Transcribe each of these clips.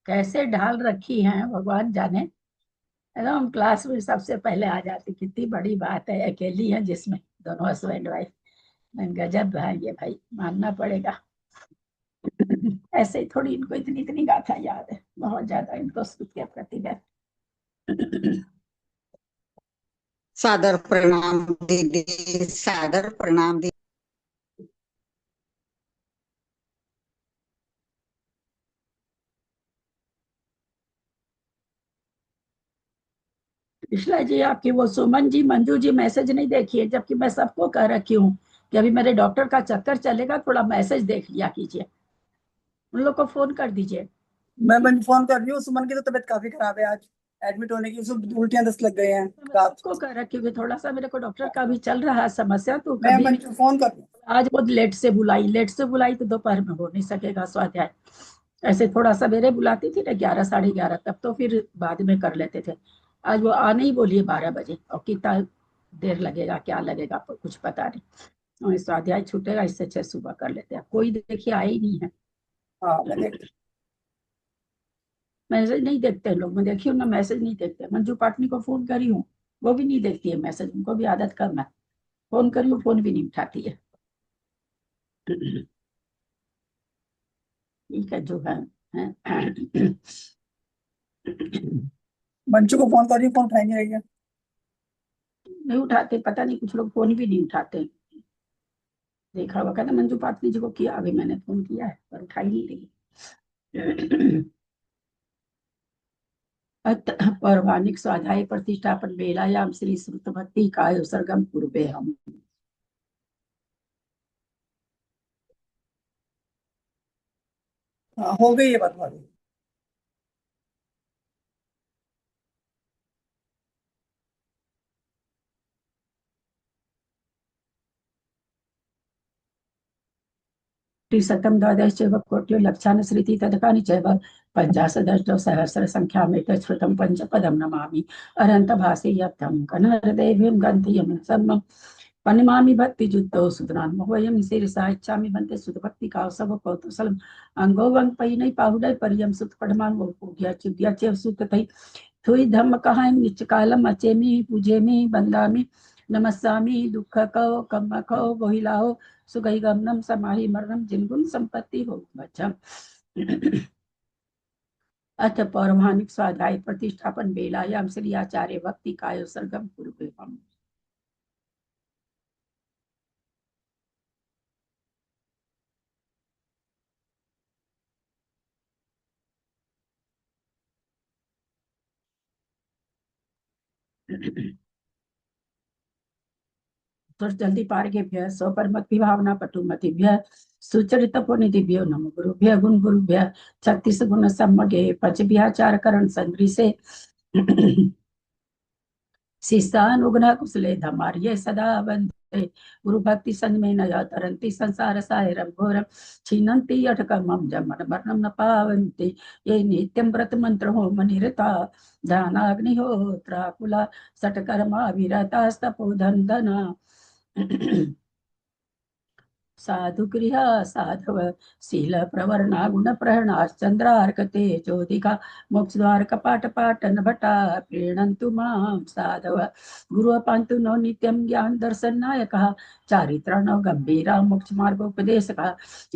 कैसे ढाल रखी हैं भगवान जाने। एकदम क्लास में सबसे पहले आ जाती, कितनी बड़ी बात है, अकेली है जिसमें दोनों हस्बैंड वाइफ। गजब है ये भाई, मानना पड़ेगा। ऐसे ही थोड़ी इनको इतनी इतनी गाथा याद है, बहुत ज्यादा इनको स्तुति के प्रति है। सादर प्रणाम दीदी। सादर प्रणाम दीदी। कृष्णा जी, आपकी वो सुमन जी मंजू जी मैसेज नहीं देखी है, जबकि मैं सबको कह रखी हूँ कि अभी मेरे डॉक्टर का चक्कर चलेगा, थोड़ा मैसेज देख लिया कीजिए, उन लोग को फोन कर दीजिए। मैं फोन कर रही हूँ। सुमन की तो तबीयत काफी खराब है, आज एडमिट होने की, उसको उल्टियां 10 लग गए हैं। तो मैं सबको कह रखी हूँ कि थोड़ा सा मेरे को डॉक्टर का भी चल रहा है समस्या, तो मैं कभी भी। मंजू फोन कर रही हूँ। आज वो लेट से बुलाई तो दोपहर में हो नहीं सकेगा स्वाध्याय। ऐसे थोड़ा सवेरे बुलाती थी ना, 11 साढ़े 11 तब तो फिर बाद में कर लेते थे। आज वो आने ही बोलिए 12 बजे, और कितना देर लगेगा क्या लगेगा कुछ पता नहीं। और स्वाध्याय छूटेगा, इससे अच्छा सुबह कर लेते हैं। कोई देखिए आए ही नहीं है। हाँ मैं देख। मैसेज नहीं देखते हैं लोग, मैं देखी हूँ ना, मैसेज नहीं देखते। मंजू पाटनी को फोन करी हूँ, वो भी नहीं देखती है मैसेज, उनको भी आदत कम है। फोन करी हूँ, फोन भी नहीं उठाती है। ठीक है जो है। मंजू को फोन कर रही हूँ, फोन उठाई नहीं रही है। नहीं उठाते, पता नहीं, कुछ लोग फोन भी नहीं उठाते। देखा हुआ, कहता मंजू पाटनी जी को किया, अभी मैंने फोन किया है पर उठाई नहीं रही। अत पौराणिक स्वाध्याय प्रतिष्ठापन बेलायाम श्री श्रुत भक्ति काय सर्गम पूर्वे हम। हाँ हो गई ये बात भाभी। त्रिशतम द्वादश चैव कोट्यो लक्षान् श्रुति तदकानि चैव पंचाशदष्टौ सहस्र संख्यामेतत् श्रुतं पंचपदं नमामि अनन्तभासे यत्थं कनहृदयेभिं गन्थयं सर्वं पनिमामि भक्ति जुक्तो सुतरान् वयं शीर्षा इच्छामि बन्ते सुत भक्ति का सब कौतुसलम अंगो वंग पई नहीं पाहुडय परियम सुत पडमान वो पूज्या चिद्या चे सुत थई थुई धम्म कहाय निच कालम अचेमी पूजेमी बंदामी नमस्सामी दुख कहो कम कहो बोहिलाओ सुगई गमनम समाहि मरणम जिनगुण संपत्ति हो बचम। अथ पौराणिक स्वाध्याय प्रतिष्ठापन बेलायाम श्री आचार्य भक्ति काय सर्गम पूर्व। तो जल्दी पार्गेभ्य स्वपरमति भावना पटुमतिभ्य सुचरित पुनिधिभ्यो नमो गुरुभ्य गुण गुरुभ्य 36 गुण सम्मगे पचभ्याचार करण संग्री से शिष्टानुगुण कुशले धमार्य सदा वंदे गुरु भक्ति संग में नया तरंती संसार सायरम घोरम छीनंती अटकमम जमन मरणम न पावंती ये नित्यम व्रत मंत्र हो मनिरता ध्यानाग्निहोत्राकुला सटकर्मा विरता तपोधन धना। साधु गृह साधव शील प्रवर्णा गुण प्रहणा चंद्रार्क तेजोदिका मोक्ष द्वार कपाट पाटन भटा प्रीणन्तु मां साधव गुरु पांतु नो नित्यं ज्ञान दर्शन नायक चारित्रण गंभीरा मोक्ष मार्गोपदेशक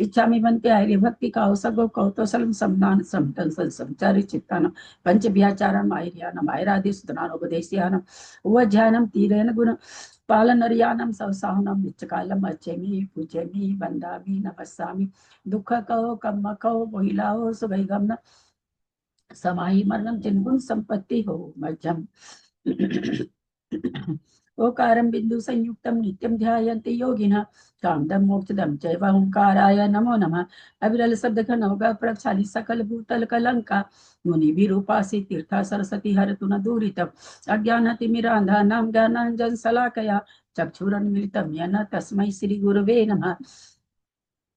इच्छामि बंते आर्य भक्ति का सगो कौतोसलम समदान समतल संचारि चित्तान पंच व्याचारम आर्यानम आयरादि सुतनानोपदेश्यानम वज्ञानम तीरेन गुण पालनरियानम सवसाहनम नित्यकालम अच्छेमी पूजेमी बंदामी नमस्सामि दुख कहो कम्म कहो मोहिलाओ सुगैगम समाहि मरणम जिनगुण संपत्ति हो मध्यम। ओकारं बिंदु संयुक्तम नित्यं ध्यायन्ति योगिनः कामदं मोक्षदं चैव ओंकाराय नमो नमः अविरल शब्द घनौघ प्रक्षाली सकल भूतल कलंका मुनि विरूपासी तीर्था सरस्वती हरतु न दूरितम् अज्ञानतिमिरान्धानां ज्ञानाञ्जन शलाकया चक्षुरुन्मिलितं येन तस्मै श्री गुरवे नमः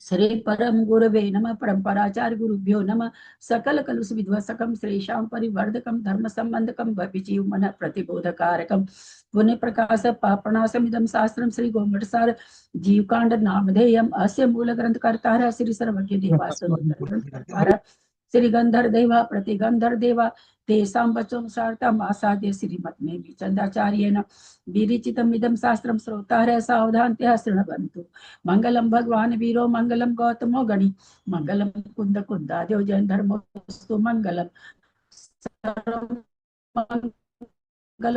श्री परम गुरवे नमः परंपराचार्य गुरुभ्यो नमः सकल कलुष विध्वंसकम श्रेषां परिवर्धकम धर्म संबंधकम भविजीव मन प्रतिबोधकारकम पुण्य प्रकाश पापणासमिदं शास्त्रम श्री गोमटसार जीवकांड नामधेयम अस्य मूल ग्रंथ कर्ता श्री सर्वज्ञ देवासुर ग्रंथ कर्ता श्रीगंधर देवा प्रतिगंधर देवा तेषां वचोनुसारताम् आसाद्य श्रीमद्मे चंदाचार्येण विरचितमिदं शास्त्रं श्रोतारः सावधानतया शृण्वन्तु। मंगलम भगवान वीरो मंगलम गौतमो गणि मंगलम कुंद कुंदाद्यो जैन धर्मोस्तु मंगलम सर्वमंगल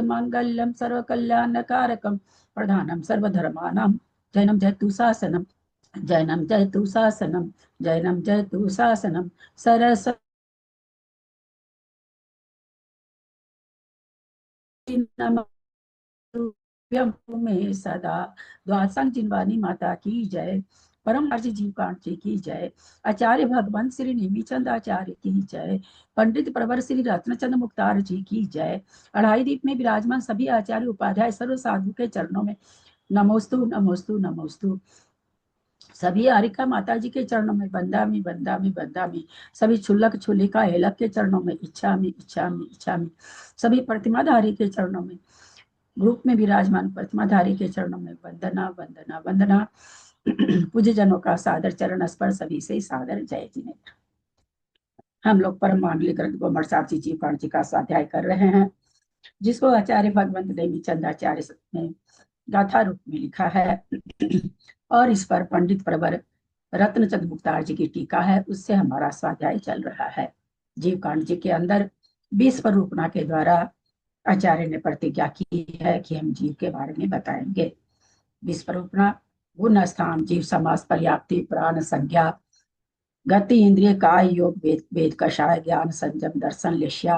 मांगल्यम सर्वकल्याणकारकम प्रधानम सर्वधर्माणां जैनम जयतु शासनम जैनम जयतु शासनम जैनम जयतु शासनम सरस में सदा। द्वादशांग जिनवानी माता की जय। परम हर्षि जीव कांत जी की जय। आचार्य भगवान श्री नेमीचंद आचार्य की जय। पंडित प्रवर श्री रत्नचंद मुक्तार जी की जय। अढ़ाई दीप में विराजमान सभी आचार्य उपाध्याय सर्व साधु के चरणों में नमोस्तु नमोस्तु नमोस्तु। सभी आरिका माता जी के चरणों में बंदामी बंदामी बंदामी। सभी छुल्लक छुल्लिका हेलक के चरणों में इच्छामी इच्छामी इच्छामी। सभी प्रतिमाधारी के चरणों में ग्रुप में विराजमान प्रतिमाधारी के चरणों में वंदना वंदना वंदना। पूज्य जनों का सादर चरण स्पर्श सभी से सादर जय जिनेन्द्र। हम लोग परम मांडलिक ग्रंथ गोमर साहब जी कांत जी का स्वाध्याय कर रहे हैं, जिसको आचार्य भगवंत नेमीचंद आचार्य ने गाथा रूप में लिखा है और इस पर पंडित प्रवर रत्नचंद मुक्तार जी की टीका है, उससे हमारा स्वाध्याय चल रहा है। जीव कांत जी के अंदर 20 स्वरूपना के द्वारा आचार्य ने प्रतिज्ञा की है कि हम जीव के बारे में बताएंगे। 20 स्वरूपना गुण स्थान जीव समास पर्याप्ति प्राण संज्ञा गति इंद्रिय काय योग वेद वेद कषाय ज्ञान संयम दर्शन लेश्या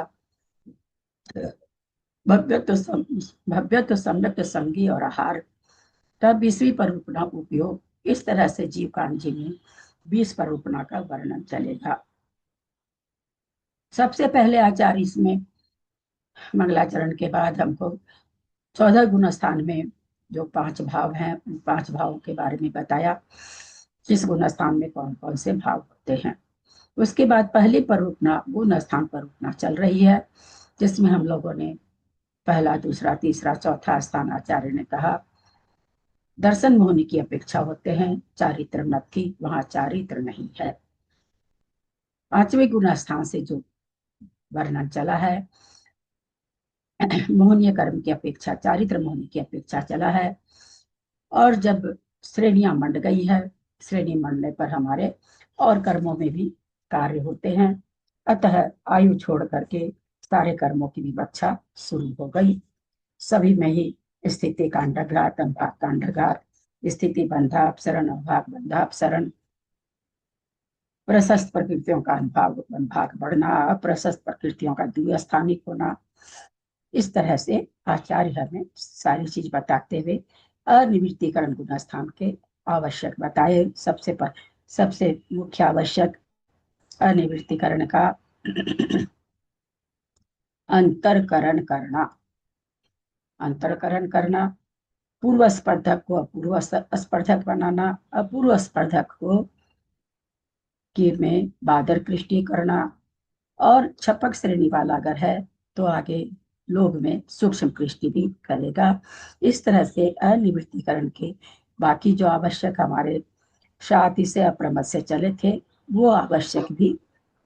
भव्यत्व सम्यक संगी और आहार। तब 20वीं स्वरूपना उपयोग। इस तरह से जीव कांत जी में 20 स्वरूपना का वर्णन चलेगा। सबसे पहले आचार्य इसमें मंगलाचरण के बाद हमको 14 गुण स्थान में जो 5 भाव हैं, उन 5 भावों के बारे में बताया, किस गुण स्थान में कौन कौन से भाव होते हैं। उसके बाद पहली स्वरूपना गुण स्थान स्वरूपना चल रही है, जिसमें हम लोगों ने पहला दूसरा तीसरा चौथा स्थान आचार्य ने कहा दर्शन मोहनी की अपेक्षा होते हैं, चारित्र नथी, वहां चारित्र नहीं है। 5वें गुण स्थान से जो वर्णन चला है मोहनीय कर्म की अपेक्षा चारित्र मोहनी की अपेक्षा चला है। और जब श्रेणियां मंड गई है, श्रेणी मंडने पर हमारे और कर्मों में भी कार्य होते हैं, अतः आयु छोड़ करके सारे कर्मों की विवक्षा शुरू हो गई। सभी में ही स्थिति कांडघात अभाग कांडघात, स्थिति बंधाप शरण अभाग बंधाप शरण, प्रशस्त प्रकृतियों का अभाग बढ़ना, अप्रशस्त प्रकृतियों का द्विस्थानिक होना। इस तरह से आचार्य हमें सारी चीज बताते हुए अनिवृत्तिकरण गुण स्थान के आवश्यक बताए। सबसे मुख्य आवश्यक अनिवृत्तिकरण का अंतरकरण करना। अंतरकरण करना, पूर्व स्पर्धक को अपूर्व स्पर्धक बनाना, अपूर्व स्पर्धक को की में बादर कृष्टि करना, और छपक श्रेणी वाला अगर है तो आगे लोग में सूक्ष्म कृष्टि भी करेगा। इस तरह से अनिवृत्तिकरण के बाकी जो आवश्यक हमारे शाति से अप्रमत से चले थे, वो आवश्यक भी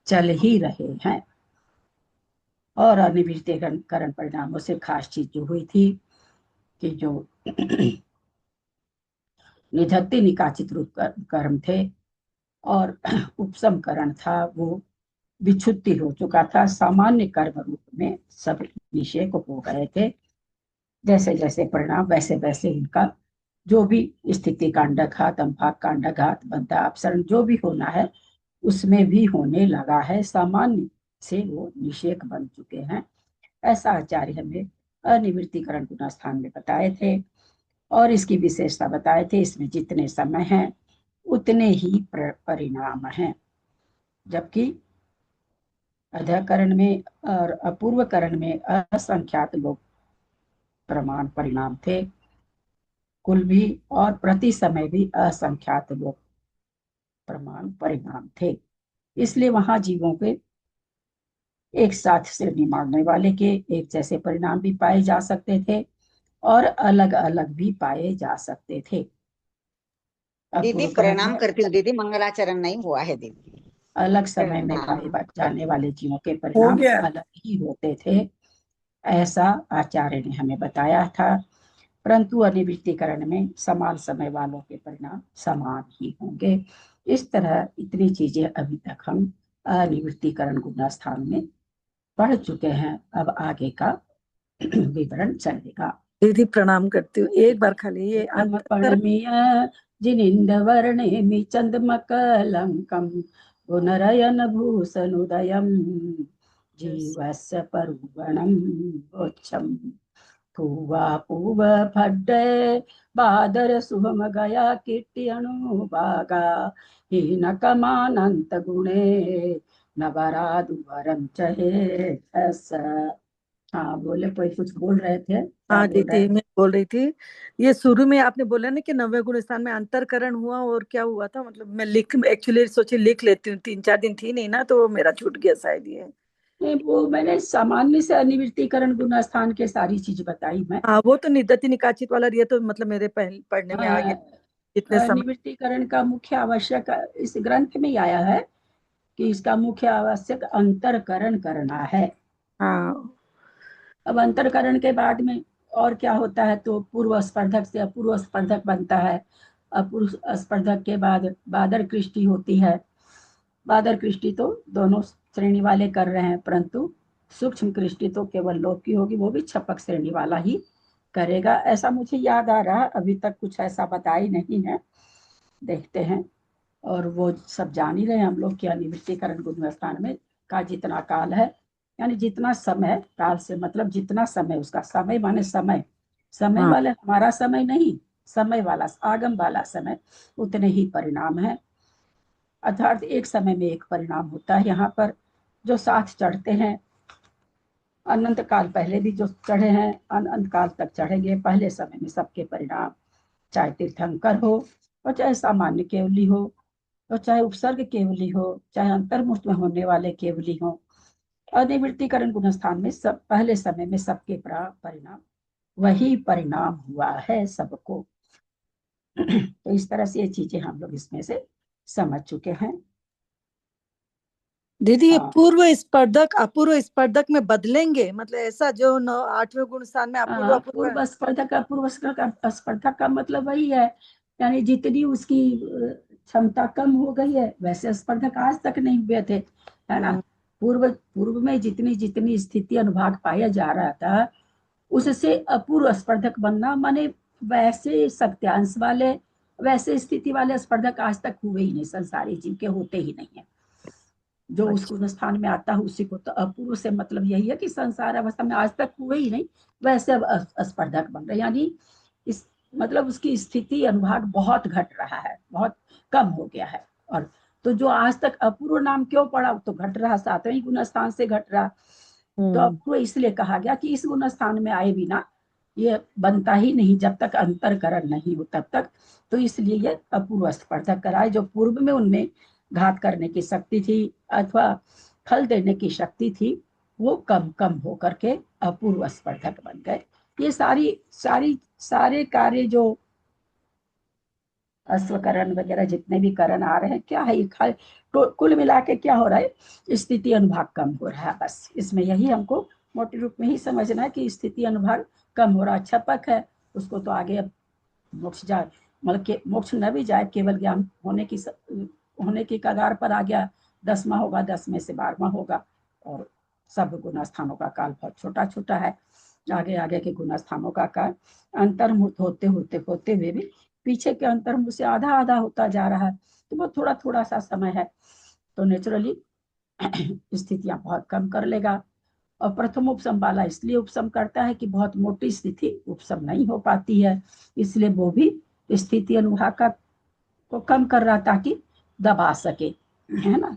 चल ही रहे हैं। और अनिवृत्तिकरण परिणामों से खास चीज जो हुई थी कि जो निधत्ति निकाचित रूप कर्म थे और उपसमकरण था, वो विच्छुत्ति हो चुका था। सामान्य कर्म रूप में सब निषेक हो गए थे। जैसे जैसे परिणाम वैसे वैसे उनका जो भी स्थिति कांडघात अभाग कांडघात बंधा अपसरण जो भी होना है उसमें भी होने लगा है। सामान्य से वो निषेक बन चुके हैं। ऐसा आचार्य हमें अनिवृत्तिकरण गुण स्थान में बताए थे और इसकी विशेषता बताए थे। इसमें जितने समय हैं उतने ही परिणाम हैं, जबकि अध्यकरण में और अपूर्व करण में असंख्यात लोग प्रमाण परिणाम थे कुल भी, और प्रति समय भी असंख्यात लोग प्रमाण परिणाम थे। इसलिए वहां जीवों के एक साथ श्रेणी मारने वाले के एक जैसे परिणाम भी पाए जा सकते थे और अलग अलग भी पाए जा सकते थे। दीदी प्रणाम करती हूँ दीदी, मंगलाचरण नहीं हुआ है दीदी। अलग समय में पाए जाने वाले जीवों के हो परिणाम गया। अलग ही होते थे, ऐसा आचार्य ने हमें बताया था। परंतु अनिवृत्तीकरण में समान समय वालों के परिणाम समान ही होंगे। इस तरह इतनी चीजें अभी तक हम अनिवृत्तीकरण गुणस्थान में पढ़ चुके हैं। अब आगे का विवरण चलेगा। दीदी प्रणाम करती हूँ, एक बार खाली ये उत्तम अंतःकरण। पणमीय जिनिंद वर्णेमि चंद्रमकलंकम पुनरयन भूषणोदयम जीवस्य परुगणम वोच्छम थुवा पूव फड्डे बादर सुहम गया कीर्ति अनुभागा हीन कमानंत गुणे नवरादु वरम चहे अस। हाँ बोले, कोई कुछ बोल रहे थे, क्या हाँ बोल रहे दीदी, मैं बोल रही थी, ये शुरू में आपने बोला ना कि नव्य गुण स्थान में अंतरकरण हुआ, और क्या हुआ था? मतलब मैं लिख एक्चुअली सोची लिख लेती हूँ, 3-4 दिन थी नहीं ना, तो मेरा छूट गया शायद ये। नहीं, वो मैंने सामान्य से अनिवृत्तीकरण गुण स्थान के सारी चीज बताई मैं। हाँ वो तो निदति निकाचित वाला ये तो मतलब मेरे पहले पढ़ने में आ गया इतने समय। अनिवृत्तीकरण का मुख्य आवश्यक इस ग्रंथ में ही आया है कि इसका मुख्य आवश्यक अंतरकरण करना है। हाँ। अब अंतरकरण के बाद में और क्या होता है, तो पूर्व स्पर्धक से अपूर्व स्पर्धक बनता है। अपूर्व स्पर्धक के बाद बादर कृष्टि होती है। बादर कृष्टि तो दोनों श्रेणी वाले कर रहे हैं, परंतु सूक्ष्म कृष्टि तो केवल लोक की होगी, वो भी छपक श्रेणी वाला ही करेगा, ऐसा मुझे याद आ रहा है। अभी तक कुछ ऐसा बताई नहीं है, देखते हैं। और वो सब जान ही रहे हैं हम लोग कि अनिवृत्तीकरण गुणस्थान में का जितना काल है, यानी जितना समय, काल से मतलब जितना समय, उसका समय माने समय, समय हाँ वाले हमारा समय नहीं, समय वाला आगम वाला समय, उतने ही परिणाम है। अर्थात एक समय में एक परिणाम होता है। यहाँ पर जो साथ चढ़ते हैं, अनंत काल पहले भी जो चढ़े हैं अनंत काल तक चढ़ेंगे, पहले समय में सबके परिणाम, चाहे तीर्थंकर हो और चाहे सामान्य केवली हो, और चाहे उपसर्ग केवली हो, चाहे अंतर्मुख में होने वाले केवली हो, अनिवृत्तीकरण गुणस्थान में सब पहले समय में सबके परिणाम वही परिणाम हुआ है सबको। तो इस तरह से ये चीजें हम लोग इसमें से समझ चुके हैं। दीदी, ये हाँ, पूर्व स्पर्धक अपूर्व स्पर्धक में बदलेंगे, मतलब ऐसा जो 8वें गुण स्थान में अपूर्व अपूर्व पूर्व स्पर्धक का स्पर्धक का मतलब वही है, यानी जितनी उसकी क्षमता कम हो गई है, वैसे स्पर्धक आज तक नहीं हुए थे, है ना। हम्म, पूर्व पूर्व में जितनी जितनी स्थिति अनुभाग पाया जा रहा था, उससे अपूर्व स्पर्धक बनना माने वैसे सत्यांश वाले, वैसे स्थिति वाले स्पर्धक आज तक हुए ही नहीं, संसारी जीव के होते ही नहीं है। जो उस अच्छा। स्थान में आता है उसी को तो अपूर्व से मतलब यही है कि संसार अवस्था में आज तक हुए ही नहीं, वैसे अब स्पर्धक बन रहे, यानी इस मतलब उसकी स्थिति अनुभाग बहुत घट रहा है, बहुत कम हो गया है। और तो जो आज तक अपूर्व नाम क्यों पड़ा, तो घट रहा, 7वें गुण स्थान से घट रहा। तो हम्म। अपूर्व इसलिए कहा गया कि इस गुण स्थान में आए बिना ये बनता ही नहीं, जब तक अंतरकरण नहीं हो तब तक। तो इसलिए ये अपूर्व स्पर्धक कराए, जो पूर्व में उनमें घात करने की शक्ति थी अथवा फल देने की शक्ति थी, वो कम कम होकर के अपूर्व स्पर्धक बन गए। ये सारी सारी सारे कार्य जो अश्वकरण वगैरह जितने भी करण आ रहे हैं, क्या है ये तो कुल मिला के क्या हो रहा है, स्थिति अनुभाग कम हो रहा है, बस इसमें यही हमको मोटे रूप में ही समझना है कि स्थिति अनुभाग कम हो रहा है। छपक है, उसको तो आगे अब मोक्ष जाए, मतलब के मोक्ष न भी जाए, केवल ज्ञान होने की कगार पर आ गया, 10वां होगा, 10 में से 12वां होगा। और सब गुण स्थानों का काल बहुत छोटा छोटा है, आगे आगे के गुण स्थानों का काल अंतर्मुख होते होते होते हुए भी पीछे के अंतर्मुख से आधा आधा होता जा रहा है, तो वो थोड़ा थोड़ा सा समय है, तो नेचुरली स्थितियां बहुत कम कर लेगा। और प्रथम उपसम वाला इसलिए उपसम करता है कि बहुत मोटी स्थिति उपसम नहीं हो पाती है, इसलिए वो भी स्थिति अनुभाग का को कम कर रहा ताकि दबा सके, है ना।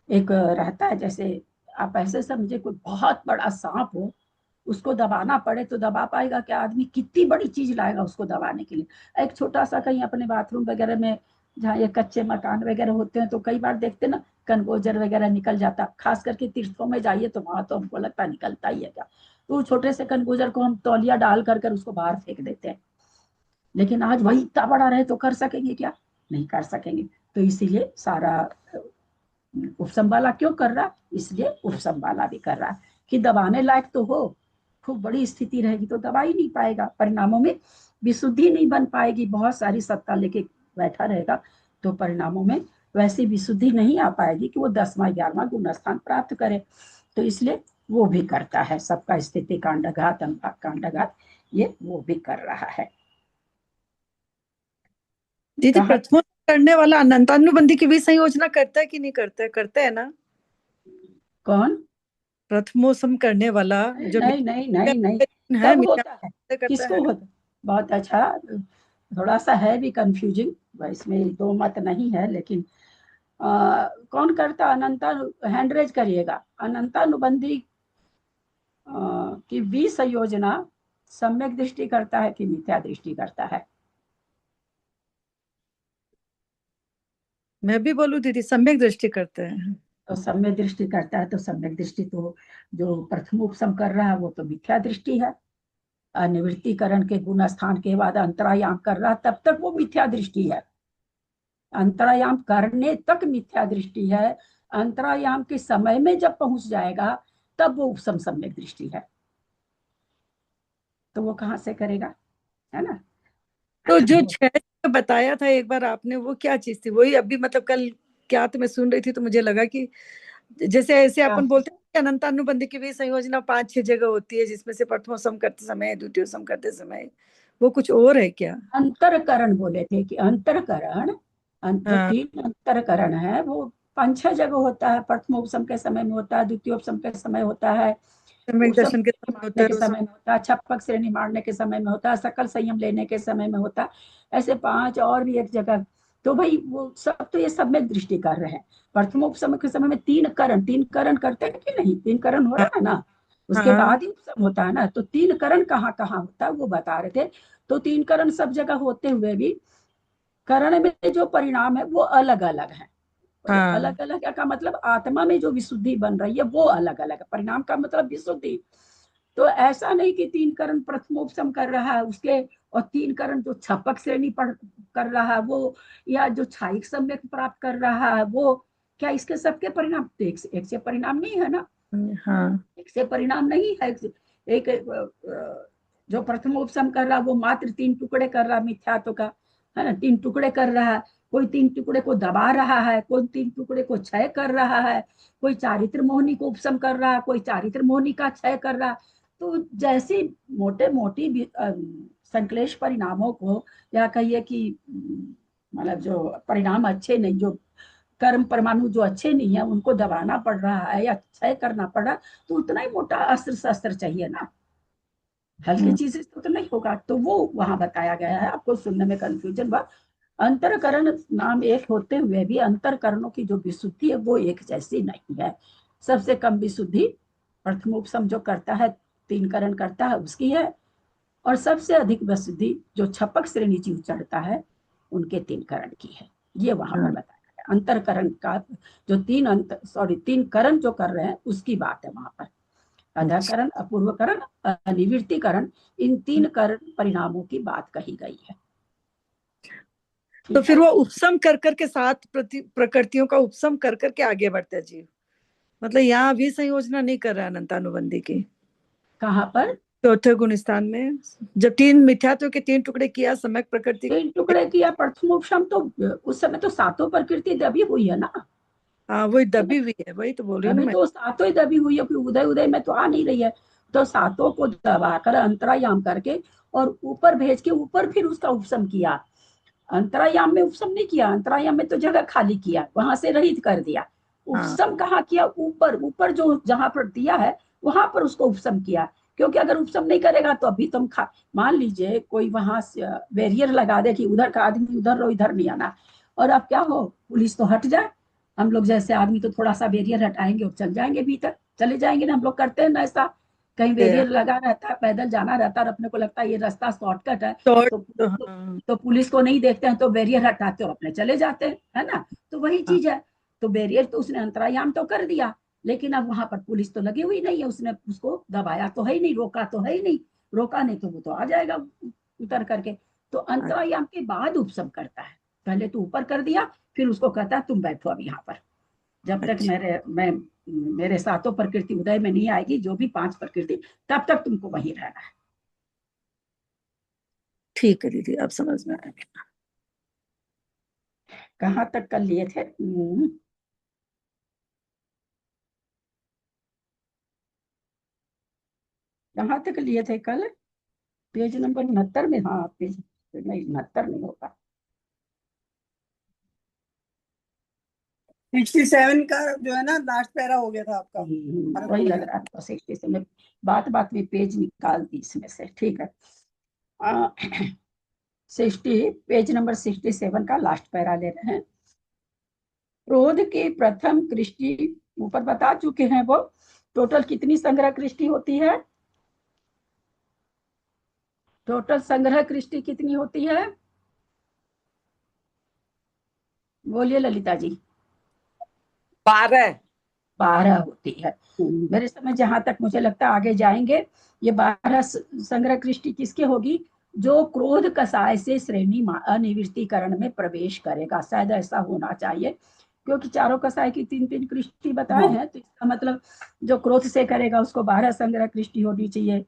एक रहता है, जैसे आप ऐसे समझे कोई बहुत बड़ा सांप हो, उसको दबाना पड़े तो दबा पाएगा क्या आदमी, कितनी बड़ी चीज लाएगा उसको दबाने के लिए। एक छोटा सा कहीं अपने बाथरूम वगैरह में, जहाँ ये कच्चे मकान वगैरह होते हैं, तो कई बार देखते ना कनगोजर वगैरह निकल जाता, खास करके तीर्थों में जाइए तो वहां तो हमको लगता है निकलता ही है क्या। तो छोटे से कनगोजर को हम तौलिया डाल कर उसको बाहर फेंक देते हैं, लेकिन आज वही इतना बड़ा रहे तो कर सकेंगे क्या, नहीं कर सकेंगे। तो इसीलिए सारा उपसम वाला क्यों कर रहा, इसलिए उपसम वाला भी कर रहा कि दबाने लायक तो हो, खूब बड़ी स्थिति रहेगी तो दबा ही नहीं पाएगा, परिणामों में विशुद्धि नहीं बन पाएगी, बहुत सारी सत्ता लेके बैठा रहेगा तो परिणामों में वैसी विशुद्धि नहीं आ पाएगी कि वो 10वां 11वां गुण स्थान प्राप्त करे। तो इसलिए वो भी करता है, सबका स्थिति कांडघात अनुभाग कांडघात ये वो भी कर रहा है। दीदी कहा प्रथमों करने वाला अनंतानुबंधी की भी संयोजना करता है कि नहीं करता है? करता है ना? कौन? प्रथमोसम करने वाला जो नहीं नहीं नहीं नहीं, है सब मिथ्या होता है। करता है किसको ना? होता? बहुत अच्छा, थोड़ा सा है भी कंफ्यूजिंग, इसमें दो मत नहीं है, लेकिन कौन करता? अनंता, हैंड रेज करिएगा। अनंतानुबंधी की भी संयोजना सम्यक दृष्टि करता है कि मिथ्या दृष्टि करता है? मैं भी बोलूं दीदी, सम्यक दृष्टि करते हैं। तो सम्यक दृष्टि करता है तो सम्यक दृष्टि तो जो प्रथम उपसम कर रहा है वो तो मिथ्या दृष्टि है। अनिवृत्तिकरण के गुण स्थान के बाद अंतरायाम कर रहा तब तक वो मिथ्या दृष्टि है, अंतरायाम करने तक मिथ्या दृष्टि है। अंतरायाम के समय में जब पहुंच जाएगा तब वो उपसम सम्यक दृष्टि है, तो वो कहां से करेगा, है ना? तो जो 6 बताया था एक बार आपने, वो क्या चीज थी? वही अभी मतलब कल क्या तो मैं सुन रही थी तो मुझे लगा कि जैसे ऐसे क्या? अपन बोलते हैं कि अनंतानुबंधी की भी संयोजना 5-6 जगह होती है, जिसमें से प्रथम सम करते समय, द्वितीय सम करते समय, वो कुछ और है क्या? अंतरकरण बोले थे कि अंतरकरण, जो हाँ, 3 अंतरकरण है वो 5-6 जगह होता है। प्रथमोपसम के समय में होता है, द्वितीयोपसम के समय होता है, सम्यक उपसम दर्शन के समय होता मारने है के समय में होता है, छप्पक श्रेणी मारने के समय में होता है, सकल संयम लेने के समय में होता है, ऐसे 5 और भी एक जगह। तो भाई वो सब तो ये सब में दृष्टि कर रहे हैं। प्रथमोपसम के समय में 3 करण करते हैं कि नहीं, 3 करण हो हाँ, रहा है ना, उसके हाँ, बाद ही उपसम होता है ना। तो 3 करण कहाँ कहाँ होता है वो बता रहे थे। तो 3 करण सब जगह होते हुए भी करण में जो परिणाम है वो अलग अलग है। हाँ, अलग अलग का मतलब आत्मा में जो विशुद्धि बन रही है वो अलग अलग है, परिणाम का मतलब विशुद्धि। तो ऐसा नहीं कि 3 करण प्रथमोपसम कर रहा है उसके, और 3 करण जो छपक श्रेणी पर कर रहा है वो, या जो छाइक सम्यक प्राप्त कर रहा है वो, क्या इसके सबके परिणाम तो एक से परिणाम नहीं है ना, हाँ, एक से परिणाम नहीं है। एक जो प्रथमोपसम कर रहा वो मात्र 3 टुकड़े कर रहा मिथ्यात्व का, है ना, 3 टुकड़े कर रहा है। कोई 3 टुकड़े को दबा रहा है, कोई 3 टुकड़े को क्षय कर रहा है, कोई चारित्र मोहनी को उपसम कर रहा है, कोई चारित्र मोहनी का क्षय कर रहा है। तो जैसी मोटे मोटी संश्लेष परिणामों को, या कहिए कि मतलब जो परिणाम अच्छे नहीं, जो कर्म परमाणु जो अच्छे नहीं है उनको दबाना पड़ रहा है या क्षय करना पड़ रहा है, तो उतना ही मोटा अस्त्र शस्त्र चाहिए ना, हल्की हम्म, चीजें तो नहीं होगा। तो वो वहां बताया गया है, आपको सुनने में कंफ्यूजन हुआ। अंतरकरण नाम एक होते हुए भी अंतरकरणों की जो विशुद्धि है वो एक जैसी नहीं है। सबसे कम विशुद्धि प्रथमोपसम जो करता है, 3 करण करता है उसकी है, और सबसे अधिक विशुद्धि जो छपक श्रेणी जीव चढ़ता है उनके 3 करण की है। ये वहां पर हाँ, बताया गया अंतरकरण का, जो 3 करण जो कर रहे हैं उसकी बात है वहां पर। अच्छा। अधाकरण, अपूर्वकरण, अनिवृत्तिकरण, इन 3 करण परिणामों की बात कही गई है। तो ठीक फिर है। वो उपसम कर करके 7 प्रकृतियों का उपसम कर करके आगे बढ़ता है जीव, मतलब यहाँ भी संयोजना नहीं कर रहा है अनंतानुबंधी की। कहाँ पर? चौथे गुण स्थान में जब 3 मिथ्यात्व के 3 टुकड़े किया, सम्यक प्रकृति। 3 टुकड़े किया प्रथमोपम, तो उस समय तो सातों प्रकृति दबी हुई है ना, हाँ, वही है ना? दबी हुई है, वही तो बोल रही हूँ ना अभी मैं। तो सातों ही दबी हुई है कि उदय उदय में तो आ नहीं रही है। तो सातों को दबाकर अंतरायाम करके और ऊपर भेज के ऊपर फिर उसका उपशम किया। अंतरायाम में उपशम नहीं किया, अंतरायाम में तो जगह खाली किया, वहां से रहित कर दिया। हाँ, उपशम कहाँ किया? ऊपर, ऊपर जो जहां पर दिया है वहां पर उसको उपशम किया। क्योंकि अगर उपशम नहीं करेगा तो अभी तुम मान लीजिए कोई वहां बैरियर लगा दे कि उधर का आदमी उधर रहो, इधर नहीं आना, और अब क्या हो, पुलिस तो हट जाए, हम लोग जैसे आदमी तो थोड़ा सा बैरियर हटाएंगे और चल जाएंगे भीतर, चले जाएंगे ना, हम लोग करते हैं ना ऐसा। कहीं ये बैरियर लगा रहता है, पैदल जाना रहता है और अपने को लगता है ये रास्ता शॉर्टकट है, शॉर्ट, तो हाँ, तो पुलिस को नहीं देखते हैं तो बैरियर हटाते और अपने चले जाते हैं, है ना? तो वही हाँ, चीज है। तो बैरियर तो उसने अंतरायाम तो कर दिया, लेकिन अब वहां पर पुलिस तो लगी हुई नहीं है, उसने उसको दबाया तो है ही नहीं, रोका तो है ही नहीं, रोका नहीं तो वो तो आ जाएगा उतर करके। तो हाँ, अंतरायाम के बाद उपशम करता है, पहले तो ऊपर कर दिया, फिर उसको कहता है तुम बैठो अब यहाँ पर, जब तक अच्छा मेरे सातों प्रकृति उदय में नहीं आएगी, जो भी 5 प्रकृति, तब तक तुमको वहीं रहना है। ठीक है दीदी, अब समझ में आया। कहाँ तक कर लिए थे? कहाँ तक लिए थे कल? पेज नंबर 69 में। हाँ, पेज नहीं, 69 नहीं होगा। 67 का जो है ना, लास्ट पैरा हो गया था आपका, फर्क वही हो लग गया। रहा था 60 से। मैं बात बात में पेज निकाल दी इसमें से। ठीक है। 60, पेज नंबर 67 का लास्ट पैरा ले रहे हैं। क्रोध की प्रथम कृष्टि ऊपर बता चुके हैं। वो टोटल कितनी संग्रह कृष्टि होती है? टोटल संग्रह कृष्टि कितनी होती है? बोलिए ललिता जी। 12। 12 होती है मेरे समय, जहां तक मुझे लगता है आगे जाएंगे। ये 12 संग्रह कृष्टि किसके होगी? जो क्रोध कसाय से श्रेणी अनिवृत्तिकरण में प्रवेश करेगा। शायद ऐसा होना चाहिए, क्योंकि चारों कसाय की 3-3 कृष्टि बताए हैं, तो इसका मतलब जो क्रोध से करेगा उसको 12 संग्रह कृष्टि होनी चाहिए।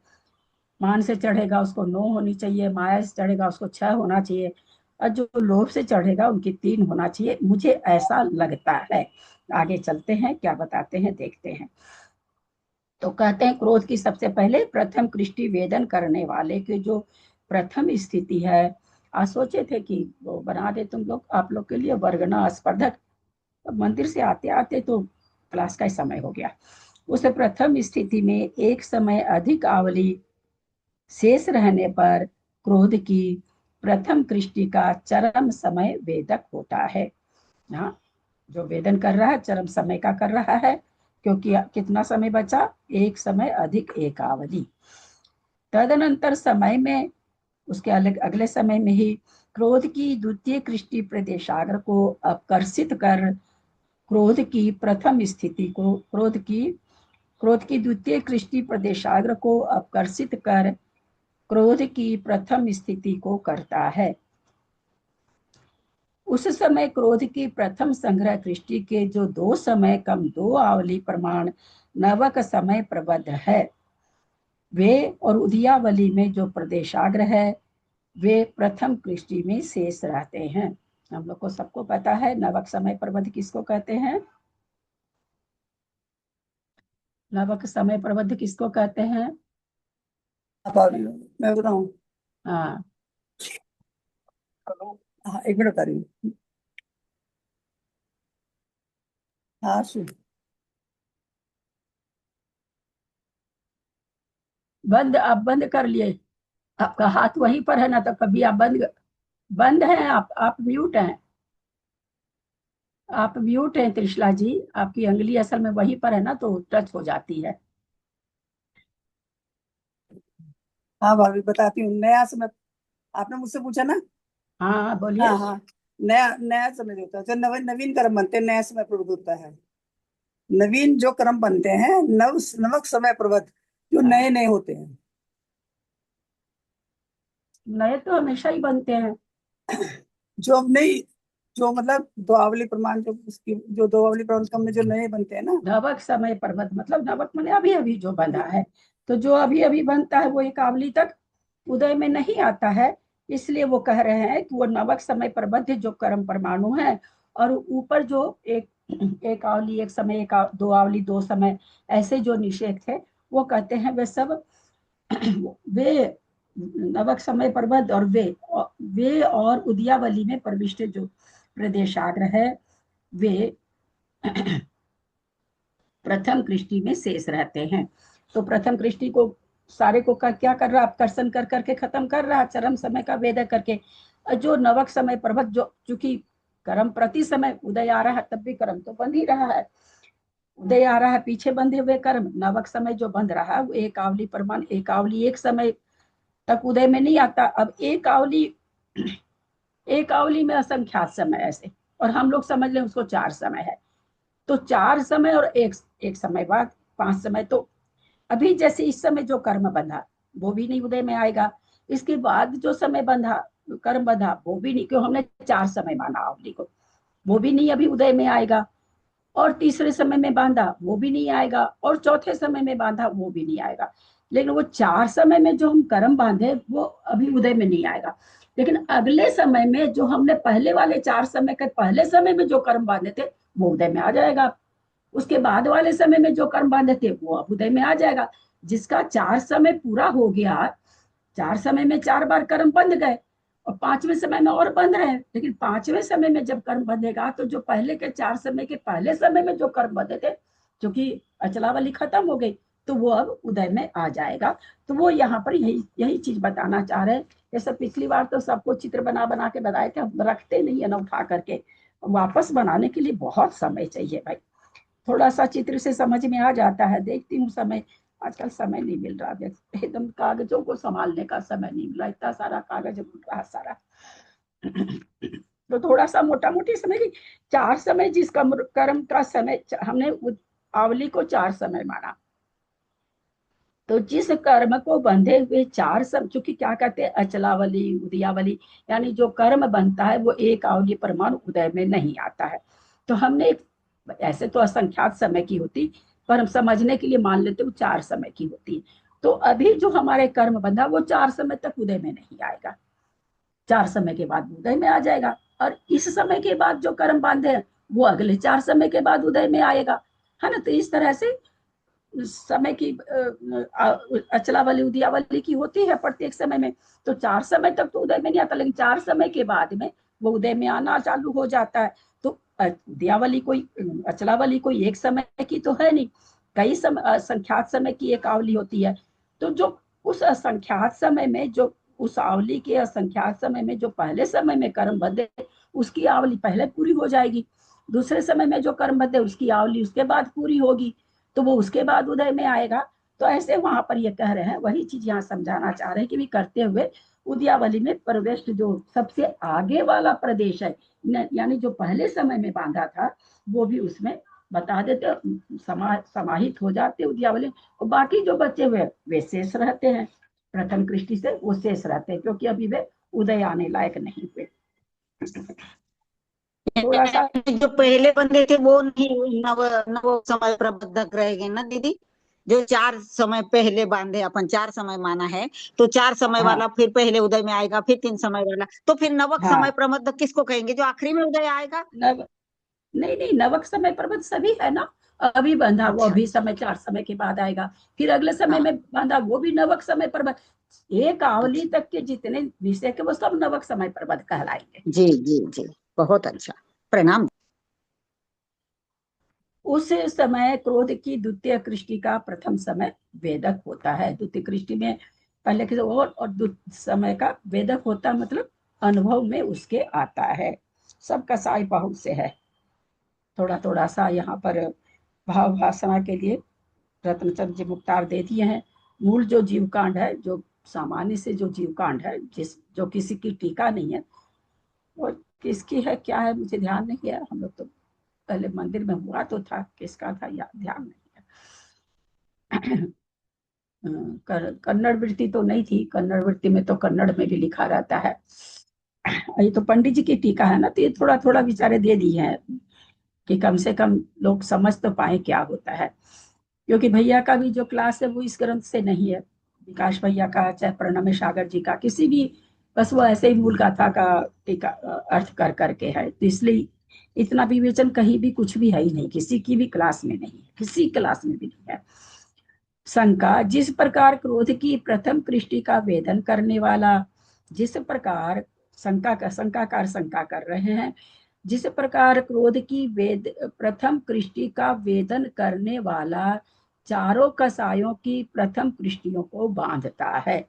मान से चढ़ेगा उसको 9 होनी चाहिए, माया से चढ़ेगा उसको 6 होना चाहिए, और जो लोभ से चढ़ेगा उनकी 3 होना चाहिए। मुझे ऐसा लगता है। आगे चलते हैं, क्या बताते हैं देखते हैं। तो कहते हैं क्रोध की सबसे पहले प्रथम कृष्टि वेदन करने वाले की जो प्रथम स्थिति है। आज सोचे थे कि वो बना दे तुम लोग, आप लोग के लिए वर्गना स्पर्धक। मंदिर से आते आते तो क्लास का ही समय हो गया। उस प्रथम स्थिति में एक समय अधिक आवली शेष रहने पर क्रोध की प्रथम कृष्टि का चरम समय वेदक होता है। हाँ, जो वेदन कर रहा है चरम समय का कर रहा है, क्योंकि कितना समय बचा? एक समय अधिक एकावधि। तदनंतर समय में, उसके अलग अगले समय में ही क्रोध की द्वितीय कृष्टि प्रदेशाग्र को आकर्षित कर क्रोध की प्रथम स्थिति को, क्रोध की द्वितीय कृष्टि प्रदेशाग्र को आकर्षित कर क्रोध की प्रथम स्थिति को करता है। उस समय क्रोध की प्रथम संग्रह कृष्टि के जो 2 समय कम 2 आवली प्रमाण नवक समय प्रबद्ध है, वे और उदयावली में जो प्रदेशाग्र है, वे प्रथम कृष्टि में शेष रहते हैं। हम लोग को सबको पता है नवक समय प्रबद्ध किसको कहते हैं? नवक समय प्रबद्ध किसको कहते हैं? आप आ रही हो, मैं बताऊं? हाँ, हाँ, 1 मिनट बता रही हूँ। हाँ सुन। बंद, आप बंद कर लिए। आपका हाथ वहीं पर है ना, तो कभी आप बंद बंद हैं। आप म्यूट हैं। आप म्यूट हैं त्रिशला जी। आपकी अंगली असल में वहीं पर है ना, तो टच हो जाती है। हाँ भाभी, बताती हूँ। नया समय, आपने मुझसे पूछा ना। हाँ हाँ, बोलिए। हाँ हाँ, नया नया समय जो होता है, जब नवीन कर्म बनते हैं, नया समय प्रवृत्त होता है। नवीन जो कर्म बनते हैं, नवक समय प्रवृत्त, जो नए नए होते हैं। नए तो हमेशा ही बनते हैं। जो अब नई, जो मतलब दुआवली प्रमाण, जो उसकी जो दुआवली प्रमाण क्रम में जो नए बनते हैं ना। नवक समय पर्वत मतलब नवक मैंने अभी अभी जो बना है। तो जो अभी अभी बनता है वो एकावली तक उदय में नहीं आता है। इसलिए वो कह रहे हैं कि वो नवक समय प्रबद्ध जो कर्म परमाणु है, और ऊपर जो एक आवली एक समय, दो आवली 2 समय, ऐसे जो निषेध थे, वो कहते हैं वे सब वे नवक समय प्रबद्ध, और वे और उदयावली में प्रविष्ट जो प्रदेशाग्र है, वे प्रथम कृष्टि में शेष रहते हैं। तो प्रथम कृष्टि को सारे को क्या कर रहा? कर्षण कर करके खत्म कर रहा, चरम समय का वेद करके। जो नवक समय प्रबद्ध, जो चूंकि कर्म प्रति समय उदय आ रहा है, तब भी कर्म तो बंध ही रहा है। उदय आ रहा है, पीछे बंधे हुए कर्म। नवक समय जो बंध रहा है वो एक आवली प्रमाण, एक आवली एक समय तक उदय में नहीं आता। अब एक आवली में असंख्यात समय ऐसे, और हम लोग समझ लें उसको 4 समय है। तो 4 समय और एक समय बाद 5 समय। तो अभी जैसे इस समय जो कर्म बंधा वो भी नहीं उदय में आएगा। इसके बाद जो समय बंधा, कर्म बंधा, वो भी नहीं, क्यों हमने 4 समय माना अवधि को, वो भी नहीं अभी उदय में आएगा। और तीसरे समय में बांधा वो भी नहीं आएगा, और चौथे समय में बांधा वो भी नहीं आएगा। लेकिन वो 4 समय में जो हम कर्म बांधे वो अभी उदय में नहीं आएगा। लेकिन अगले समय में जो हमने पहले वाले 4 समय के पहले समय में जो कर्म बांधे थे वो उदय में आ जाएगा। उसके बाद वाले समय में जो कर्म बांधे थे वो अब उदय में आ जाएगा। जिसका 4 समय पूरा हो गया, 4 समय में 4 बार कर्म बंध गए और 5वें समय में और बंध रहे हैं, लेकिन 5वें समय में जब कर्म बंधेगा तो जो पहले के 4 समय के पहले समय में जो कर्म बंधे थे, क्योंकि अचलावली खत्म हो गई, तो वो अब उदय में आ जाएगा। तो वो यहाँ पर यही यही चीज बताना चाह रहे हैं। जैसे पिछली बार तो सबको चित्र बना बना के बताए थे, हम रखते नहीं है ना उठा करके, वापस बनाने के लिए बहुत समय चाहिए भाई। थोड़ा सा चित्र से समझ में आ जाता है। देखती हूँ समय, आजकल समय नहीं मिल रहा, एकदम कागजों को संभालने का समय नहीं मिल रहा, इतना सारा कागज मिल रहा सारा। तो थोड़ा सा मोटा मोटी समय की 4 समय, जिस कर्म का समय हमने आवली को 4 समय माना, तो जिस कर्म को बंधे हुए 4 समय, चूंकि क्या कहते हैं अचलावली उदयावली, यानी जो कर्म बनता है वो एक आवली परमाणु उदय में नहीं आता है। तो हमने ऐसे तो असंख्यात समय की होती, पर हम समझने के लिए मान लेते वो 4 समय की होती। तो अभी जो हमारे कर्म बंधा वो 4 समय तक उदय में नहीं आएगा, 4 समय के बाद उदय में आ जाएगा। और इस समय के बाद जो कर्म बांधे हैं वो अगले 4 समय के बाद उदय में आएगा, है ना। तो इस तरह से समय की अचलावली उदयावली की होती है प्रत्येक समय में। तो 4 समय तक तो उदय में नहीं आता, लेकिन 4 समय के बाद में वो उदय में आना चालू हो जाता है। तो उदयावली कोई अचलावली कोई एक समय की तो है नहीं, कई संख्यात समय की एक आवली होती है। तो जो उस असंख्यात समय में, जो उस आवली के असंख्यात समय में जो पहले समय में कर्म बंधे, उसकी आवली पहले पूरी हो जाएगी। दूसरे समय में जो कर्म बंधे उसकी आवली उसके बाद पूरी होगी, तो वो उसके बाद उदय में आएगा। तो ऐसे वहां पर ये कह रहे हैं, वही चीज यहाँ समझाना चाह रहे हैं कि भी करते हुए उदयावली में प्रवेश जो सबसे आगे वाला प्रदेश है, यानी जो पहले समय में बांधा था, वो भी उसमें बता देते, समाहित हो जाते उदयावली। और बाकी जो बचे हुए वे शेष रहते हैं, प्रथम कृष्टि से वो शेष रहते हैं, क्योंकि अभी वे उदय आने लायक नहीं हुए। थोड़ा सा जो पहले बंदे थे वो नहीं नव नव समय प्रबंधक रहेंगे ना दीदी। जो 4 समय पहले बांधे, अपन 4 समय माना है, तो 4 समय हाँ वाला फिर पहले उदय में आएगा, फिर 3 समय वाला, तो फिर नवक समय हाँ प्रबंधक किसको कहेंगे? जो आखिरी में उदय आएगा। नव नहीं नहीं, नवक समय पर्वत सभी है ना। अभी बंधा वो अच्छा अभी समय 4 समय के बाद आएगा, फिर अगले समय हाँ में बांधा वो भी नवक समय पर्वत। एक आवली अच्छा तक के जितने विषय के वो सब नवक समय पर्वत कहलाएंगे। जी जी जी, बहुत अच्छा, प्रणाम। उस समय क्रोध की द्वितीय कृष्टि का प्रथम समय वेदक होता है। द्वितीय कृष्टि में पहले के और समय का वेदक होता है, मतलब अनुभव में उसके आता है। सबका साई बहुत से है। थोड़ा थोड़ा सा यहाँ पर भाव भाषणा के लिए रत्नचंद जी मुख्तार दे दिए हैं। मूल जो जीव कांड है, जो सामान्य से जो जीव कांड है, जिस जो किसी की टीका नहीं है, और किसकी है क्या है मुझे ध्यान नहीं है। हम लोग तो पहले मंदिर में हुआ तो था, किसका था या ध्यान नहीं है। कन्नड़ वृत्ति तो नहीं थी, कन्नड़ वृत्ति में तो कन्नड़ में भी लिखा रहता है। ये तो पंडित जी की टीका है ना, तो ये थोड़ा थोड़ा विचारे दे दी है कि कम से कम लोग समझ तो पाए क्या होता है। क्योंकि भैया का भी जो क्लास है वो इस ग्रंथ से नहीं है, विकास भैया का चाहे प्रणम सागर जी का, किसी भी, बस वो ऐसे ही मूल गाथा का टीका अर्थ कर करके है। तो इसलिए इतना विवेचन कहीं भी कुछ भी है ही नहीं, किसी की भी क्लास में नहीं, किसी क्लास में भी नहीं है। शंका, जिस प्रकार क्रोध की प्रथम कृष्टि का वेदन करने वाला, जिस प्रकार शंकाकार शंका कर रहे हैं, जिस प्रकार क्रोध की प्रथम कृष्टि का वेदन करने वाला चारों कसायों की प्रथम कृष्टियों को बांधता है,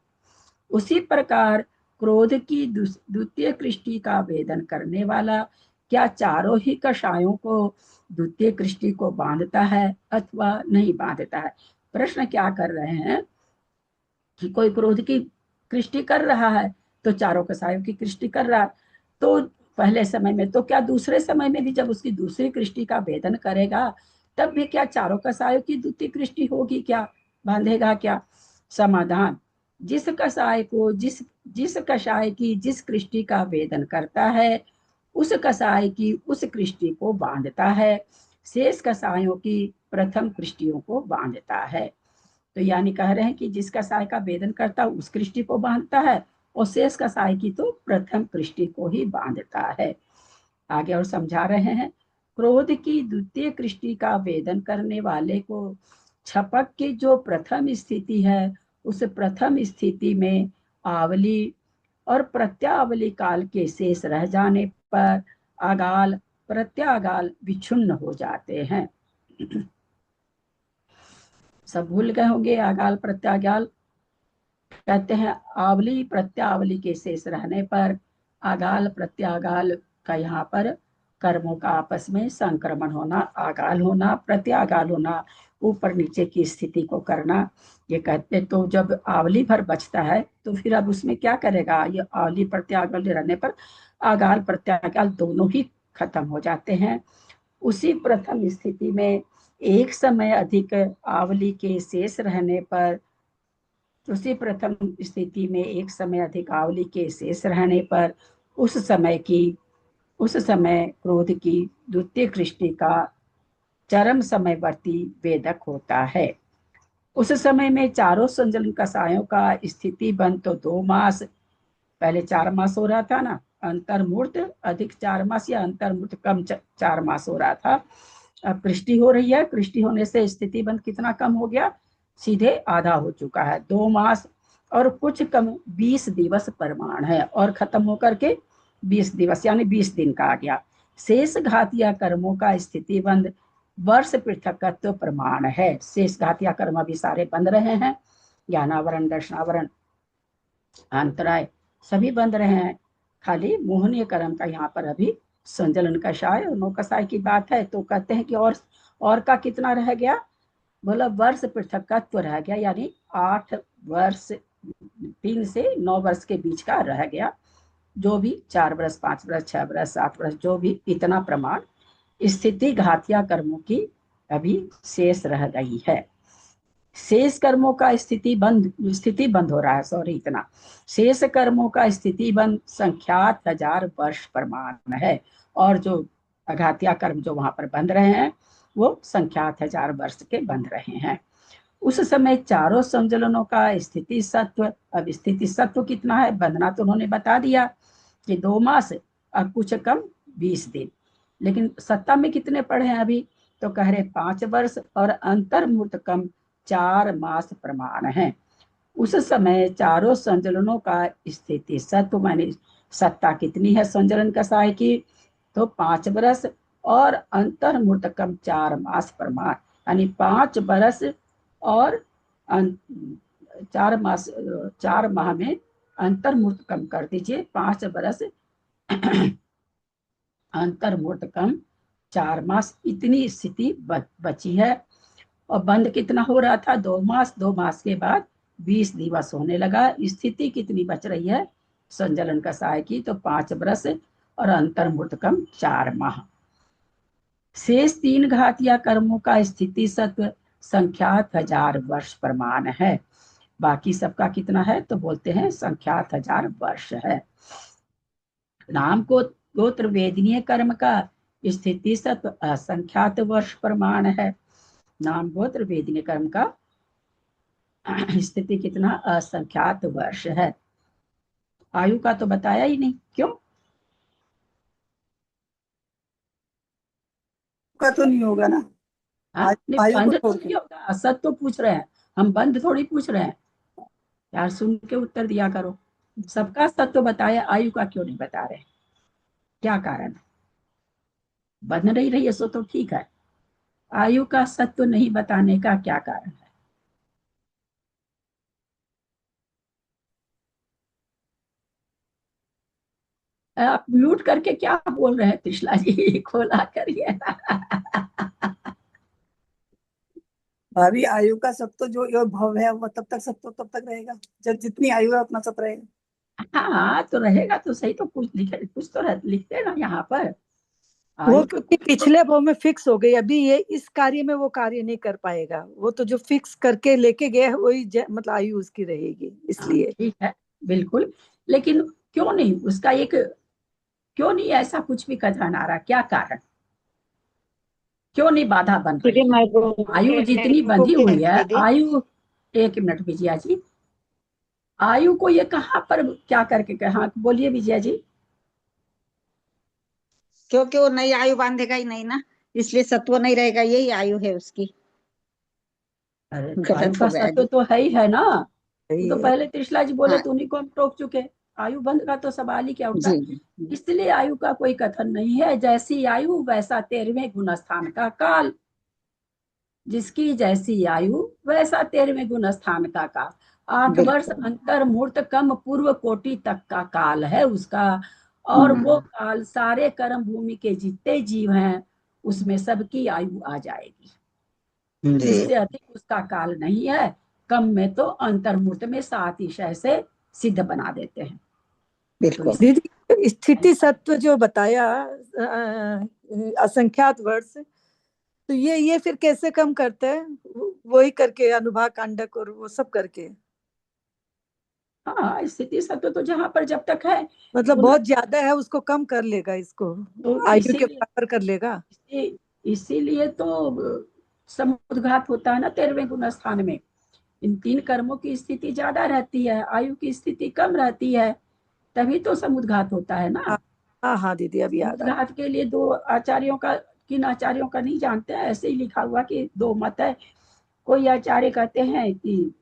उसी प्रकार क्रोध की द्वितीय कृष्टि का वेदन करने वाला क्या चारों ही कषायों को द्वितीय कृष्टि को बांधता है अथवा नहीं बांधता है। प्रश्न क्या कर रहे हैं कि कोई क्रोध की कृष्टि कर रहा है तो चारों कसायों की कृष्टि कर रहा है, तो पहले समय में तो क्या दूसरे समय में भी जब उसकी दूसरी कृष्टि का भेदन करेगा तब भी क्या चारों कसायों की द्वितीय कृष्टि होगी क्या, बांधेगा क्या। समाधान, जिस कसाय को जिस जिस कसाय की जिस कृष्टि का वेदन करता है उस कसाय की उस कृष्टि को बांधता है। शेष कसायों की प्रथम कृष्टियों को बांधता है। तो यानी कह रहे हैं कि जिस कसाय का वेदन करता है उस कृष्टि को बांधता है, और शेष कसाय की तो प्रथम कृष्टि को ही बांधता है। आगे और समझा रहे हैं, क्रोध की द्वितीय कृष्टि का वेदन करने वाले को छपक की जो प्रथम स्थिति है, उस प्रथम स्थिति में आवली और प्रत्यावली काल के शेष रह जाने पर आगाल प्रत्यागाल विच्छुन्न हो जाते हैं। सब भूल गए होंगे आगाल प्रत्यागाल। कहते हैं आवली प्रत्यावली के शेष रहने पर आगाल प्रत्यागाल का यहाँ पर कर्मों का आपस में संक्रमण होना, आगाल होना, प्रत्यागाल होना, ऊपर नीचे की स्थिति को करना। ये कहते तो जब आवली भर बचता है तो फिर अब उसमें क्या करेगा, ये आवली प्रत्यागाल रहने पर आगाल प्रत्यागाल दोनों ही खत्म हो जाते हैं। उसी प्रथम स्थिति में एक समय अधिक आवली के शेष रहने पर, उसी प्रथम स्थिति में एक समय अधिक आवली के शेष रहने पर उस समय क्रोध की द्वितीय कृष्टि का चरम समयवर्ती वेदक होता है। उस समय में चारों संजलन कसायों का स्थिति बंद तो 2 मास, पहले 4 मास हो रहा था ना, अंतर्मूर्त अधिक 4 मास या अंतर्मूर्त कम 4 मास हो रहा था। अब कृष्टि हो रही है, कृष्टि होने से स्थिति बंद कितना कम हो गया, सीधे आधा हो चुका है, 2 मास और कुछ कम 20 दिवस प्रमाण है, और खत्म होकर के 20 दिवस यानी 20 दिन का आ गया। शेष घातिया कर्मों का स्थिति बंद वर्ष पृथकत्व प्रमाण है। शेष घातिया कर्म अभी सारे बंद रहे हैं, ज्ञानावरण, दर्शनावरण, अंतराय सभी बंद रहे हैं, खाली मोहनीय कर्म का यहाँ पर अभी संजलन कषाय और नौकसाय की बात है। तो कहते हैं कि और का कितना रह गया, बोला वर्ष पृथकत्व रह गया, यानी 8 वर्ष 3 से 9 वर्ष के बीच का रह गया, जो भी 4 वर्ष 5 वर्ष 6 वर्ष 7 वर्ष जो भी इतना प्रमाण स्थिति घातिया कर्मों की अभी शेष रह गई है। शेष कर्मों का स्थिति बंद हो रहा है, सॉरी इतना, शेष कर्मों का स्थिति बंद संख्यात 1000 वर्ष प्रमाण है, और जो अघातिया कर्म जो वहां पर बंध रहे हैं वो संख्यात 1000 वर्ष के बंध रहे हैं। उस समय चारों संजलनों का स्थिति सत्व, अब स्थिति सत्व कितना है, बंधना तो उन्होंने बता दिया कि 2 मास और कुछ कम 20 दिन, लेकिन सत्ता में कितने पड़े हैं अभी, तो कह रहे 5 वर्ष और अंतर्मूर्त कम 4 मास प्रमाण है। उस समय चारों संजलनों का स्थिति सत्व माने सत्ता कितनी है संजलन कसाय की, तो 5 वर्ष और अंतर्मूर्त कम 4 मास प्रमाण, यानी 5 वर्ष और 4 माह में अंतर्मूर्त कम कर दीजिए, 5 वर्ष अंतर्मूर्त कम 4 मास, इतनी स्थिति बची है। और बंद कितना हो रहा था, 2 मास, 2 मास के बाद 20 दिवस होने लगा। स्थिति कितनी बच रही है संजलन कसाय की, तो 5 वर्ष और अंतर्मूर्त कम 4 माह। शेष 3 घातिया कर्मों का स्थिति सत्व संख्यात 1000 वर्ष प्रमाण है। बाकी सबका कितना है, तो बोलते हैं संख्यात 1000 वर्ष है। नाम को गोत्र वेदनीय कर्म का स्थिति सत्व असंख्यात वर्ष प्रमाण है। नाम गोत्र वेदनीय कर्म का स्थिति कितना, असंख्यात वर्ष है। आयु का तो बताया ही नहीं, क्यों, का तो नहीं होगा ना, नहीं आयु को बंध छोड़ तो के। नहीं होगा, असत तो पूछ रहे हैं हम, बंध थोड़ी पूछ रहे हैं यार, सुन के उत्तर दिया करो। सबका सत्य बताया, आयु का क्यों नहीं बता रहे, क्या कारण है, बंध नहीं रही है सो तो ठीक है, आयु का सत्य नहीं बताने का क्या कारण है। आप म्यूट करके क्या बोल रहे हैं त्रिशला जी, खोला करिए भाभी आयु का सब तो जो भव है वो तब तक सब तो तब तक रहेगा, जब जितनी आयु है उतना सब रहेगा। हाँ तो रहेगा तो सही, तो कुछ तो लिखते ना यहाँ पर, वो आयु क्योंकि पिछले भाव में फिक्स हो गई, अभी ये इस कार्य में वो कार्य नहीं कर पाएगा, वो तो जो फिक्स करके लेके गए वही मतलब आयु उसकी रहेगी, इसलिए। ठीक है बिल्कुल, लेकिन क्यों नहीं उसका एक, क्यों नहीं ऐसा कुछ भी कथन आ रहा, क्या कारण, क्यों नहीं बाधा बन रही दीदी है? मैं आयु जितनी को बंधी क्या हुई है, दीदी, आयु, एक मिनट विजया जी, आयु को ये कहाँ पर क्या करके कहा, बोलिए विजया जी। क्योंकि वो नई आयु बांधेगा ही नहीं ना, इसलिए सत्व नहीं रहेगा, यही आयु है उसकी। अरे तो आयु गलत का हो गया सत्व जी। तो है ही है ना। वो सही तो है। पहले त्रिशला जी बोले हाँ तो उन्हीं को हम टोक चुके। आयु बंध का तो सवाल ही क्या उठता जी है। जी। इसलिए आयु का कोई कथन नहीं है। जैसी आयु वैसा 13वें गुणस्थान का काल। जिसकी जैसी आयु वैसा 13वें गुणस्थान का काल। 8 वर्ष बिल्कुल। अंतर मूर्त कम पूर्व कोटि तक का काल है उसका। और वो हम्म, काल सारे कर्म भूमि के जितने जीव हैं उसमें सबकी आयु आ जाएगी। जी इससे अधिक उसका काल नहीं है। कम में तो अंतर्मूर्त में 7 से सिद्ध बना देते हैं। तो बिल्कुल। इस दीदी स्थिति सत्व जो बताया असंख्यात वर्ष, तो ये फिर कैसे कम करते हैं? वही करके अनुभाग कांडक और वो सब करके, हाँ, स्थिति सत्व तो जहां पर जब तक है मतलब गुण, बहुत ज्यादा है उसको कम कर लेगा, इसको तो आयु के इसीलिए बराबर कर लेगा। इसीलिए तो समुद्घात होता है ना 13वें गुण स्थान में। इन 3 कर्मों की स्थिति ज्यादा रहती है, आयु की स्थिति कम रहती है, तभी तो समुद्घात होता है ना। हाँ हाँ हाँ दीदी, अभी याद आ समुद्घात के लिए दो आचार्यों का, किन आचार्यों का नहीं जानते हैं, ऐसे ही लिखा हुआ कि 2 मत है। कोई आचार्य कहते हैं कि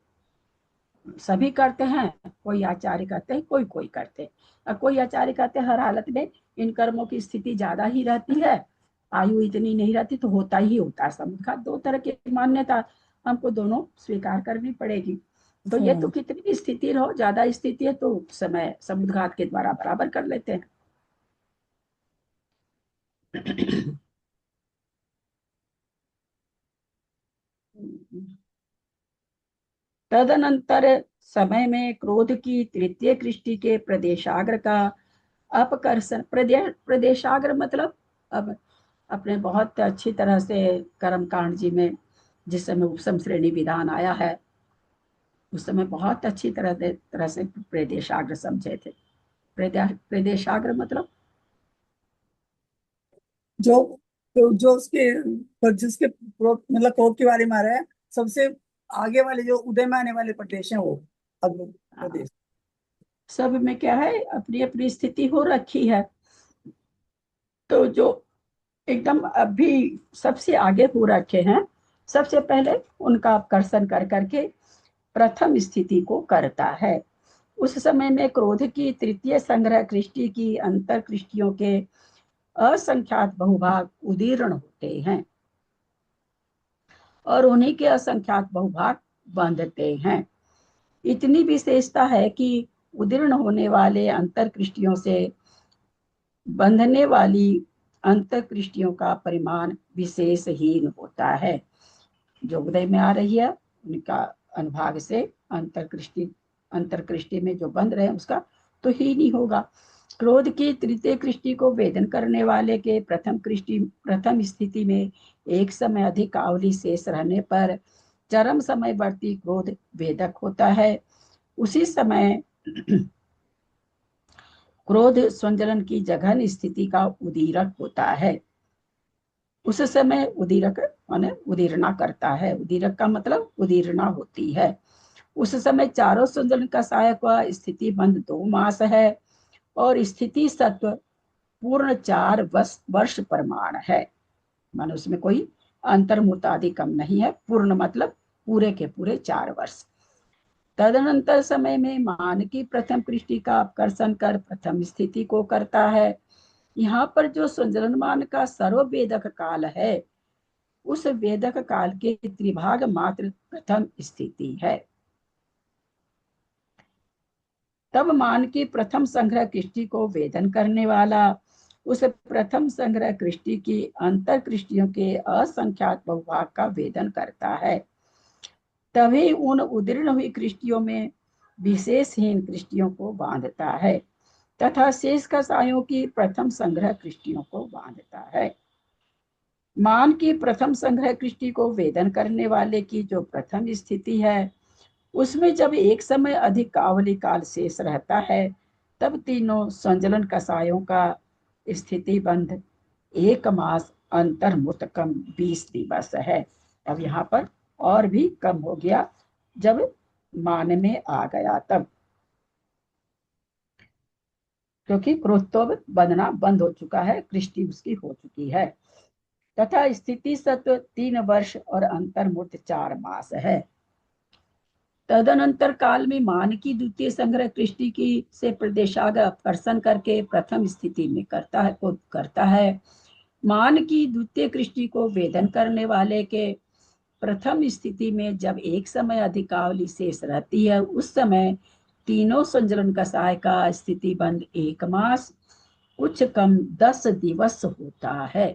सभी करते हैं, कोई आचार्य कहते हैं कोई कोई करते हैं, और कोई आचार्य कहते हैं हर हालत में इन कर्मों की स्थिति ज्यादा ही रहती है, आयु इतनी नहीं रहती, तो होता ही होता है समुद्घात। 2 तरह की मान्यता हमको दोनों स्वीकार करनी पड़ेगी। तो ये तो कितनी भी स्थिति रहो, ज्यादा स्थिति है तो समय समुद्घात के द्वारा बराबर कर लेते हैं। तदनंतर समय में क्रोध की तृतीय कृष्टि के प्रदेशाग्र का अपकर्षण, प्रदेशाग्र मतलब अब अपने बहुत अच्छी तरह से कर्म कांड जी में जिस समय उपसम श्रेणी विधान आया है, उस समय बहुत अच्छी तरह से प्रदेशाग्र समझे थे। प्रदेशाग्र मतलब जो जो उसके जिसके मतलब क्रोध के बारे में आ रहा है, सबसे आगे वाले जो उदय में आने वाले प्रदेश हैं वो अग्नि प्रदेश। सब में क्या है, अपनी अपनी स्थिति हो रखी है। तो जो एकदम अभी सबसे आगे हो रखे हैं, सबसे पहले उनका आकर्षण कर करके प्रथम स्थिति को करता है। उस समय में क्रोध की तृतीय संग्रह कृष्टि की अंतर कृष्टियों के असंख्यात बहुभाग उदीर्ण होते हैं और उन्हीं के असंख्यात बहुभाग बांधते हैं। इतनी विशेषता है कि उदीर्ण होने वाले अंतर कृष्टियों से बंधने वाली अंतकृष्टियों का परिमाण विशेषहीन होता है। जो उदय में आ रही है उनका अनुभाग से अंतरकृष्टि, अंतरकृष्टि में जो बंध रहे हैं उसका तो ही नहीं होगा। क्रोध की तृतीय कृष्टि को वेदन करने वाले के प्रथम स्थिति में एक समय अधिक आवली शेष रहने पर चरम समयवर्ती क्रोध वेदक होता है। उसी समय क्रोध संजलन की जघन स्थिति का उदीरक होता है। उस समय उदीरक माने उदीरना करता है, उदीरक का मतलब उदीरना होती है। उस समय चारों संजलन का सहायक हुआ स्थिति बंध 2 मास है और स्थिति सत्व पूर्ण 4 वर्ष प्रमाण है। माने उसमें कोई अंतर्मुत आदि कम नहीं है, पूर्ण मतलब पूरे के पूरे 4 वर्ष। तदनंतर समय में मान की प्रथम कृष्टि का आकर्षण कर प्रथम स्थिति को करता है। यहाँ पर जो संजलन मान का सर्ववेदक काल है, उस वेदक काल के त्रिभाग मात्र प्रथम स्थिति है। तब मान की प्रथम संग्रह कृष्टि को वेदन करने वाला उस प्रथम संग्रह कृष्टि की अंतर कृष्टियों के असंख्यात बहुभाग का वेदन करता है। तभी उन उदीर्ण हुई कृष्टियों में विशेषहीन कृष्टियों को बांधता है तथा शेष कसायों की प्रथम संग्रह कृष्टियों को बांधता है। मान की प्रथम संग्रह कृष्टि को वेदन करने वाले की जो प्रथम स्थिति है, उसमें जब एक समय अधिक कावली काल शेष रहता है, तब तीनों संजलन कसायों का स्थिति बंध 1 मास अंतर्मुक्त कम 20 दिवस है। अब यहाँ पर और भी कम हो गया जब मान में आ गया तब, क्योंकि क्रोध तो बंधना बंद हो चुका है, कृष्टि उसकी हो चुकी है। तथा स्थिति सत्व 3 वर्ष और अंतर्मूर्त 4 मास है। तदनंतर काल में मान की द्वितीय संग्रह कृष्टि की से प्रदेशाग अपकर्षण करके प्रथम स्थिति में करता है। मान की द्वितीय कृष्टि को वेदन करने वाले के प्रथम स्थिति में जब एक समय अधिकावली शेष रहती है, उस समय तीनों संजलन कसाय का स्थिति बंद 1 मास कुछ कम 10 दिवस होता है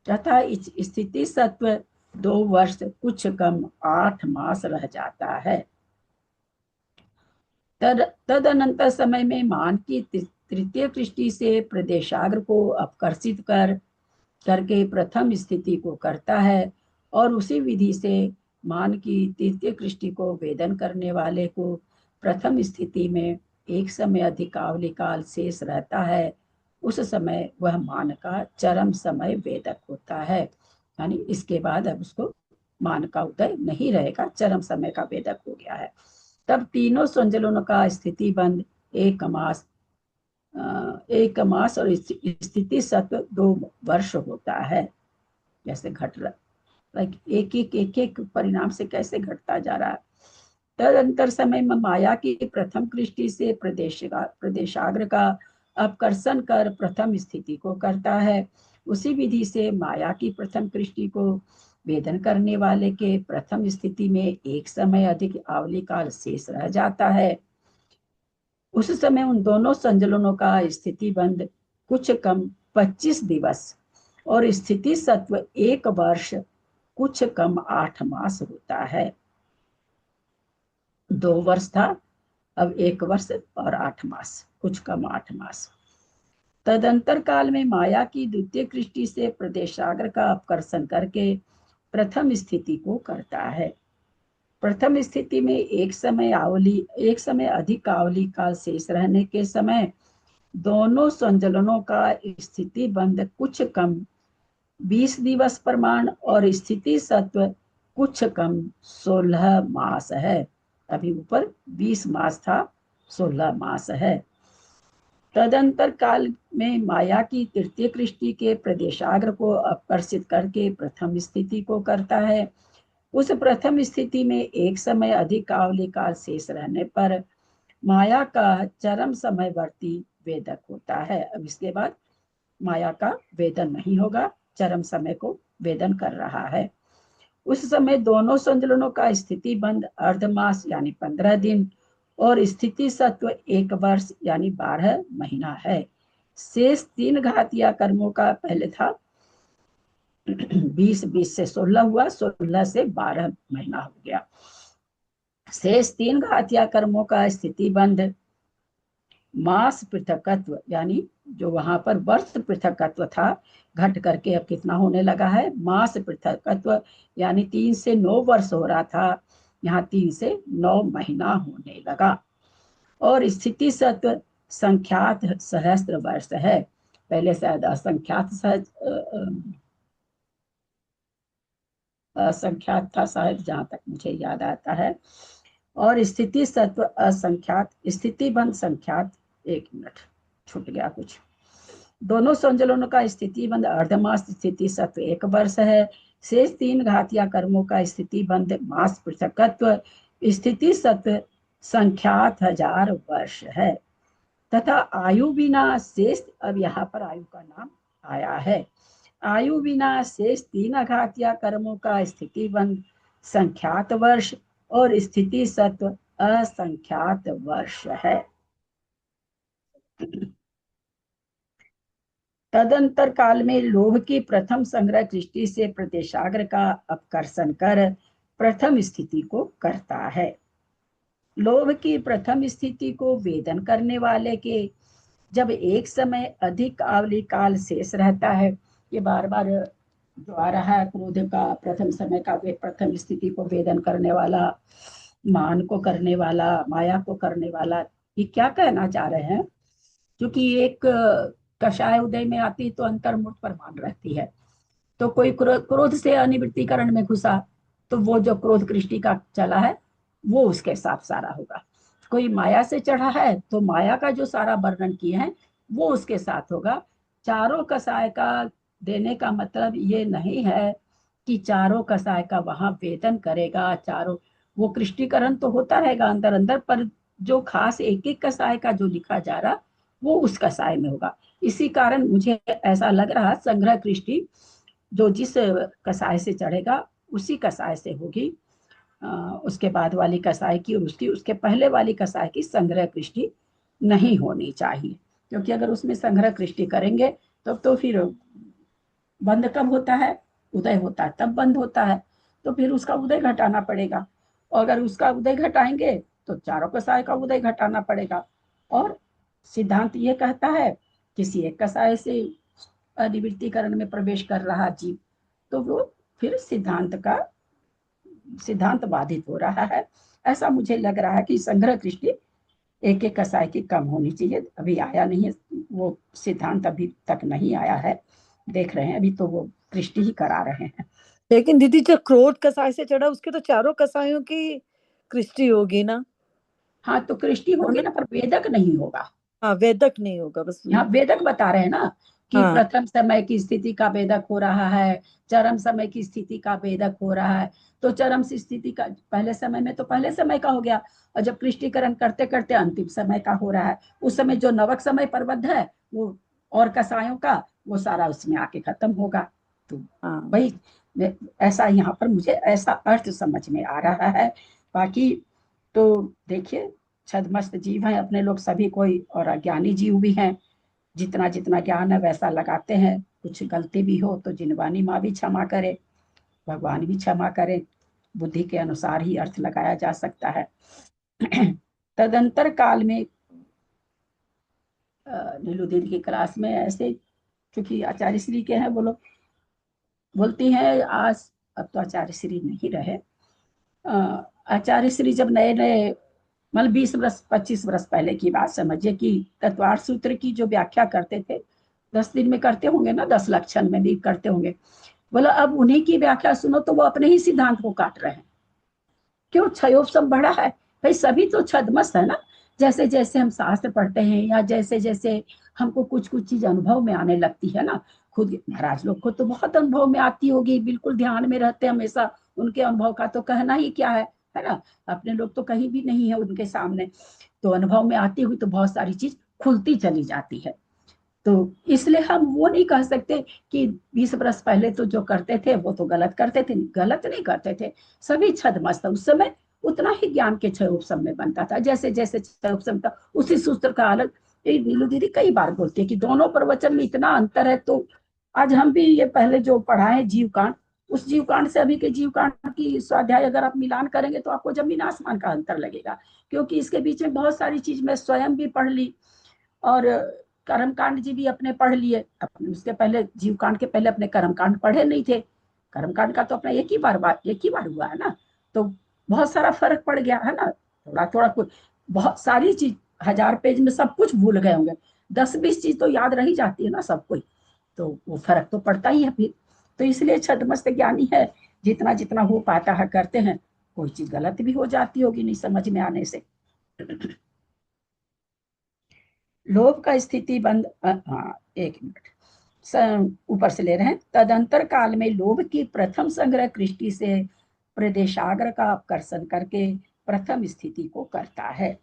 तथा इस स्थिति सत्व 2 वर्ष कुछ कम 8 मास रह जाता है। तदनंतर समय में मान की तृतीय कृष्टि से प्रदेशाग्र को अपकर्षित करके प्रथम स्थिति को करता है और उसी विधि से मान की तृतीय कृष्टि को वेदन करने वाले को प्रथम स्थिति में एक समय अधिकावली काल शेष रहता है, उस समय वह मान का चरम समय वेदक होता है। यानी इसके बाद अब उसको मान का उदय नहीं रहेगा, चरम समय का वेदक हो गया है। तब तीनों संजलों का स्थिति बंद 1 मास और स्थिति सत्व 2 वर्ष होता है। जैसे घट रहा, एक एक परिणाम से कैसे घटता जा रहा है। तदंतर समय में माया की प्रथम कृष्टि से प्रदेशाग्र का अपकर्षण कर प्रथम स्थिति को करता है। उसी विधि से माया की प्रथम कृष्टि को वेदन करने वाले के प्रथम स्थिति में एक समय अधिक आवली काल शेष रह जाता है। उस समय उन दोनों संजलनों का स्थिति बंद कुछ कम 25 दिवस और स्थिति सत्व 1 वर्ष कुछ कम 8 मास होता है। 2 वर्ष था, अब 1 वर्ष और 8 मास, कुछ कम 8 मास। तदंतर काल में माया की द्वितीय कृष्टि से प्रदेशाग्र का अपकर्षण करके प्रथम स्थिति को करता है। प्रथम स्थिति में एक समय अधिक आवली काल शेष रहने के समय दोनों संजलनों का स्थिति बंद कुछ कम 20 दिवस प्रमाण और स्थिति सत्व कुछ कम 16 मास है। अभी ऊपर 20 मास था, 16 मास है। तदंतर काल में माया की तृतीय कृष्टि के प्रदेशाग्र को आकर्षित करके प्रथम स्थिति को करता है। उस प्रथम स्थिति में एक समय अधिक आवली काल शेष रहने पर माया का चरम समयवर्ती वेदक होता है। अब इसके बाद माया का वेदन नहीं होगा, चरम समय को वेदन कर रहा है। उस समय दोनों संजलनों का स्थिति बंद अर्धमास यानी 15 दिन और स्थिति सत्व 1 वर्ष यानी 12 महीना है। शेष 3 घातिया कर्मों का पहले था 20 से 16 हुआ, 16 से 12 महीना हो गया। शेष 3 घातिया कर्मों का स्थिति बंद मास पृथकत्व यानी जो वहां पर वर्ष पृथकत्व था घट करके अब कितना होने लगा है, मास पृथकत्व यानी 3 से 9 वर्ष हो रहा था, यहाँ 3 से 9 महीना होने लगा। और स्थिति सत्व संख्यात सहस्त्र वर्ष है, पहले शायद असंख्यात असंख्यात था शायद, जहां तक मुझे याद आता है। और स्थिति सत्व असंख्यात, स्थिति बंद संख्यात, 1 मिनट छूट गया कुछ। दोनों संजलनों का स्थिति बंद अर्धमास स्थिति सत्व 1 वर्ष है। शेष 3 घातिया कर्मों का स्थिति बंद मास पृथकत्व स्थिति सत्व संख्यात 1000 वर्ष है तथा आयु बिना शेष, अब यहाँ पर आयु का नाम आया है, आयु बिना शेष 3 अघातिया कर्मों का स्थिति बंद संख्यात वर्ष और स्थिति सत्व असंख्यात वर्ष है। तदंतर काल में लोभ की प्रथम संग्रह दृष्टि से प्रदेशाग्र का अपकर्षण कर प्रथम स्थिति को करता है। लोभ की प्रथम स्थिति को वेदन करने वाले के जब एक समय अधिक आवली काल शेष रहता है, ये बार बार जो आ रहा है, क्रोध का प्रथम समय का प्रथम स्थिति को वेदन करने वाला, मान को करने वाला, माया को करने वाला, ये क्या कहना चाह रहे हैं? क्योंकि एक कषाय उदय में आती तो अंतर्मुख प्रमाण रहती है। तो कोई क्रोध से अनिवृत्तिकरण में घुसा तो वो जो क्रोध कृष्टि का चला है वो उसके साथ सारा होगा। कोई माया से चढ़ा है तो माया का जो सारा वर्णन किए हैं वो उसके साथ होगा। चारों कसाय का देने का मतलब ये नहीं है कि चारों कसाय का वहां वेदन करेगा, चारों वो कृष्टिकरण तो होता रहेगा अंदर अंदर, पर जो खास एक एक कसाय का जो लिखा जा रहा वो उस कसाय में होगा। इसी कारण मुझे ऐसा लग रहा संग्रह कृष्टि जो जिस कसाय से चढ़ेगा उसी कसाय से होगी। उसके बाद वाली कसाय की और उसकी उसके पहले वाली कसाय की संग्रह कृष्टि नहीं होनी चाहिए, क्योंकि अगर उसमें संग्रह कृष्टि करेंगे तब तो फिर बंद कब होता है, उदय होता है तब बंद होता है, तो फिर उसका उदय घटाना पड़ेगा। और अगर उसका उदय घटाएंगे तो चारों कसाय का उदय घटाना पड़ेगा। और सिद्धांत ये कहता है किसी एक कसाय से अनिवृत्तिकरण में प्रवेश कर रहा जीव तो वो फिर सिद्धांत बाधित हो रहा है। ऐसा मुझे लग रहा है कि संग्रह कृष्टि एक एक कसाय की कम होनी चाहिए। अभी आया नहीं है वो सिद्धांत, अभी तक नहीं आया है, देख रहे हैं, अभी तो वो कृष्टि ही करा रहे हैं। लेकिन दीदी जो क्रोध कसाय से चढ़ा उसके तो चारों कसायों की कृष्टि होगी ना। हाँ तो कृष्टि होगी ना, पर वेदक नहीं होगा। हाँ वेदक नहीं होगा बस। यहाँ वेदक बता रहे हैं ना कि हाँ प्रथम समय की स्थिति का वेदक हो रहा है, चरम समय की स्थिति का वेदक हो रहा है। तो चरम स्थिति का पहले समय में तो पहले समय का हो गया, और जब कृष्टिकरण करते करते अंतिम समय का हो रहा है, उस समय जो नवक समय प्रबद्ध है वो और कसायों का वो सारा उसमें आके खत्म होगा। तो हाँ भाई ऐसा यहाँ पर मुझे ऐसा अर्थ समझ में आ रहा है। बाकी तो देखिए छदमस्त जीव हैं अपने लोग सभी कोई, और अज्ञानी जीव भी हैं। जितना जितना ज्ञान है वैसा लगाते हैं, कुछ गलती भी हो तो जिनवानी माँ भी क्षमा करे, भगवान भी क्षमा करे, बुद्धि के अनुसार ही अर्थ लगाया जा सकता है। तदंतर काल में नीलू दीदी की क्लास में ऐसे, क्योंकि आचार्य श्री के हैं, बोलो बोलती हैं आज, अब तो आचार्य श्री नहीं रहे। आचार्य श्री जब नए नए मतलब 20 वर्ष 25 वर्ष पहले की बात समझिए कि तत्वार्थ सूत्र की जो व्याख्या करते थे 10 दिन में करते होंगे ना, 10 लक्षण में भी करते होंगे। बोला अब उन्हीं की व्याख्या सुनो तो वो अपने ही सिद्धांत को काट रहे हैं। क्यों? क्षयोपम बढ़ा है भाई, सभी तो छदमस्त है ना। जैसे जैसे हम शास्त्र पढ़ते हैं या जैसे जैसे हमको कुछ कुछ चीज अनुभव में आने लगती है ना, खुद महाराज लोग को तो बहुत अनुभव में आती होगी, बिल्कुल ध्यान में रहते हैं हमेशा, उनके अनुभव का तो कहना ही क्या है ना। अपने लोग तो कहीं भी नहीं है उनके सामने, तो अनुभव में आती हुई तो बहुत सारी चीज खुलती चली जाती है। तो इसलिए हम वो नहीं कह सकते कि 20 वर्ष पहले तो जो करते थे वो तो गलत करते थे, गलत नहीं करते थे, सभी छदमस्त। उस समय उतना ही ज्ञान के क्षय उपशम में बनता था, जैसे जैसे क्षय उपशम था उसी सूत्र का अलग। नीलू दीदी कई बार बोलती है कि दोनों प्रवचन में इतना अंतर है। तो आज हम भी ये पहले जो पढ़ा है जीव कांड, उस जीव कांड से अभी के जीव कांड की स्वाध्याय अगर आप मिलान करेंगे तो आपको जमीन आसमान का अंतर लगेगा, क्योंकि इसके बीच में बहुत सारी चीज मैं स्वयं भी पढ़ ली, और कर्मकांड जी भी अपने पढ़ लिए। अपने उसके पहले जीव कांड के पहले अपने कर्मकांड पढ़े नहीं थे, कर्मकांड का तो अपना एक ही बार हुआ है ना, तो बहुत सारा फर्क पड़ गया है ना। थोड़ा थोड़ा कुछ बहुत सारी चीज 1000 पेज में सब कुछ भूल गए होंगे, 10-20 चीज तो याद रही जाती है ना सब कोई, तो वो फर्क तो पड़ता ही है फिर। तो इसलिए छदमस्त ज्ञानी है, जितना जितना हो पाता है करते हैं, कोई चीज गलत भी हो जाती होगी नहीं समझ में आने से। लोभ का स्थिति बंद, हाँ एक मिनट ऊपर से ले रहे हैं। तदंतर काल में लोभ की प्रथम संग्रह कृष्टि से प्रदेशाग्र का आकर्षण करके प्रथम स्थिति को करता है।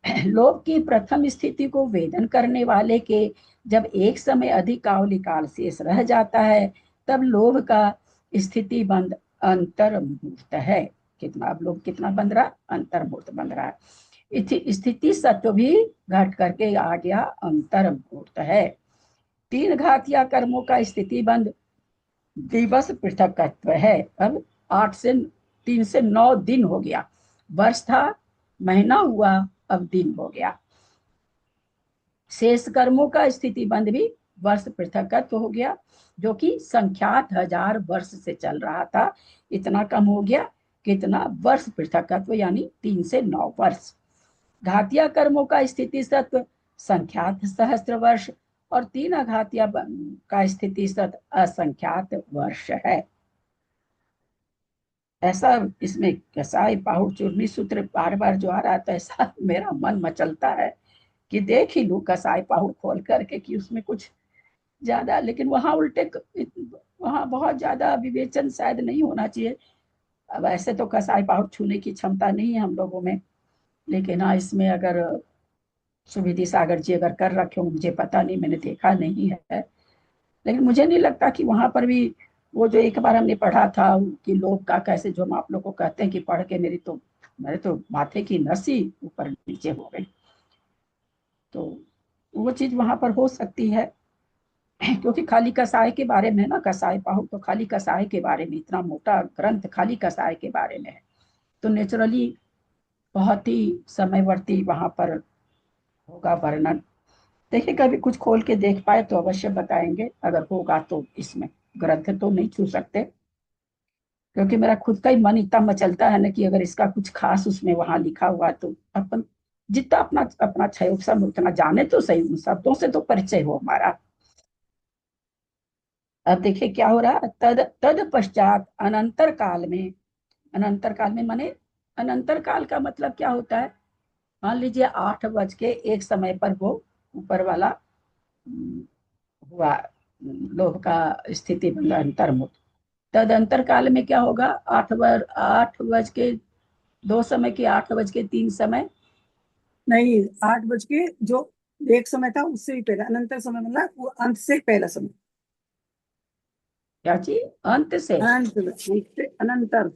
लोभ की प्रथम स्थिति को वेदन करने वाले के जब एक समय अधिक कावली काल शेष रह जाता है तब लोभ का स्थिति बंद अंतर्मूर्त है। कितना अब लोभ कितना बन रहा, अंतर्मूर्त बन रहा है। स्थिति सत्व भी घट करके आ गया अंतर्मूर्त है। 3 घातिया कर्मों का स्थिति बंद दिवस पृथकत्व है। अब 3 से 9 दिन हो गया, वर्ष था महीना हुआ अब दिन हो गया। शेष कर्मों का स्थिति बंद भी वर्ष पृथकत्व हो गया, जो कि संख्यात 1000 वर्ष से चल रहा था, इतना कम हो गया। कितना? वर्ष पृथकत्व यानी 3 से 9 वर्ष। घातिया कर्मों का स्थिति सत्व संख्यात सहस्त्र वर्ष, और 3 आघात या का स्थिति सत असंख्यात वर्ष है। ऐसा इसमें कसाई पाहुड़ चूर्णी सूत्र बार बार जो आ रहा है, तो ऐसा मेरा मन मचलता है कि देख ही लूं कसाई पाहुड़ खोल करके कि उसमें कुछ ज्यादा, लेकिन वहां उल्टे वहां बहुत ज्यादा विवेचन शायद नहीं होना चाहिए। अब ऐसे तो कसाई पाहुड़ छूने की क्षमता नहीं है हम लोगों में, लेकिन हाँ, इसमें अगर सुविधि सागर जी अगर कर रखे हो, मुझे पता नहीं, मैंने देखा नहीं है, लेकिन मुझे नहीं लगता कि वहां पर भी वो जो एक बार हमने पढ़ा था कि लोग का कैसे, जो हम आप लोग को कहते हैं कि पढ़ के मेरे तो माथे की नस ही ऊपर नीचे हो गई। तो वो चीज वहां पर हो सकती है, क्योंकि खाली कसाई के बारे में ना, कसाई पाहुड़ तो खाली कसाई के बारे में, इतना मोटा ग्रंथ खाली कसाई के बारे में है, तो नेचुरली बहुत ही समयवर्ती वहां पर होगा वर्णन। देखिए कभी कुछ खोल के देख पाए तो अवश्य बताएंगे, अगर होगा तो। इसमें ग्रंथ तो नहीं छू सकते, क्योंकि मेरा खुद का ही मन इतना मचलता है ना कि अगर इसका कुछ खास उसमें वहां लिखा हुआ तो अपन जितना अपना अपना क्षय उपसम उतना जाने तो सही, उन शब्दों से तो परिचय हो हमारा। अब देखिए क्या हो रहा है, तद तद पश्चात अनंतर काल में, अनंतर काल में माने अनंतर काल का मतलब क्या होता है, मान लीजिए 8 बज के 1 समय पर वो ऊपर वाला हुआ, लोभ का स्थिति मतलब अंतर्मुख। तद अंतर काल में क्या होगा, 8 बज के 2 समय की 8 बज के 3 समय, नहीं, 8 बज के जो एक समय था उससे भी पहले अनंतर समय, मतलब वो अंत से पहला समय। क्या चीज अंत से, अंत से अनंतर,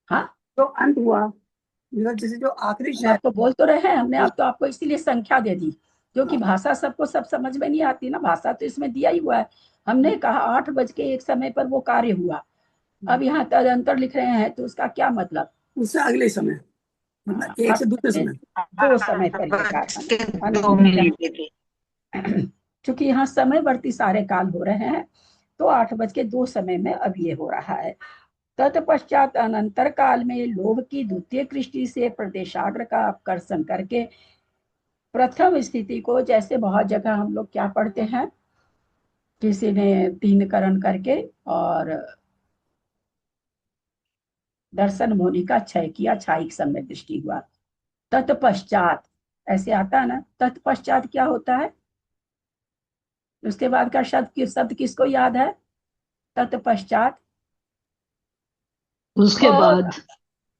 हाँ तो अंत हुआ, मतलब जैसे जो आखिरी हम शहर। आपको बोल तो रहे हैं, हमने आप तो आपको इसीलिए संख्या दे दी, क्योंकि भाषा सबको सब समझ में नहीं आती ना, भाषा तो इसमें दिया ही हुआ है। हमने कहा 8 बज के 1 समय पर वो कार्य हुआ, अब यहाँ तदंतर लिख रहे हैं तो उसका क्या मतलब, उससे अगले समय, हाँ, मतलब एक से दूसरे समय। 8 बज के 2 समय पर ये कार्य के अनंत, 2 मिनट की। चूंकि यहाँ समयवर्ती सारे काल हो रहे हैं, तो 8 बज के 2 समय में अब ये हो रहा है। तत्पश्चात अनंतर काल में लोभ की द्वितीय कृष्टि से प्रदेशाग्र का अपकर्षण करके प्रथम स्थिति को, जैसे बहुत जगह हम लोग क्या पढ़ते हैं, किसी ने 3 करण करके और दर्शन मोनि का क्षय किया, क्षायिक समय दृष्टि हुआ। तत्पश्चात ऐसे आता है ना, तत्पश्चात क्या होता है, उसके बाद का शब्द किसको याद है, तत्पश्चात उसके बहुत, बाद,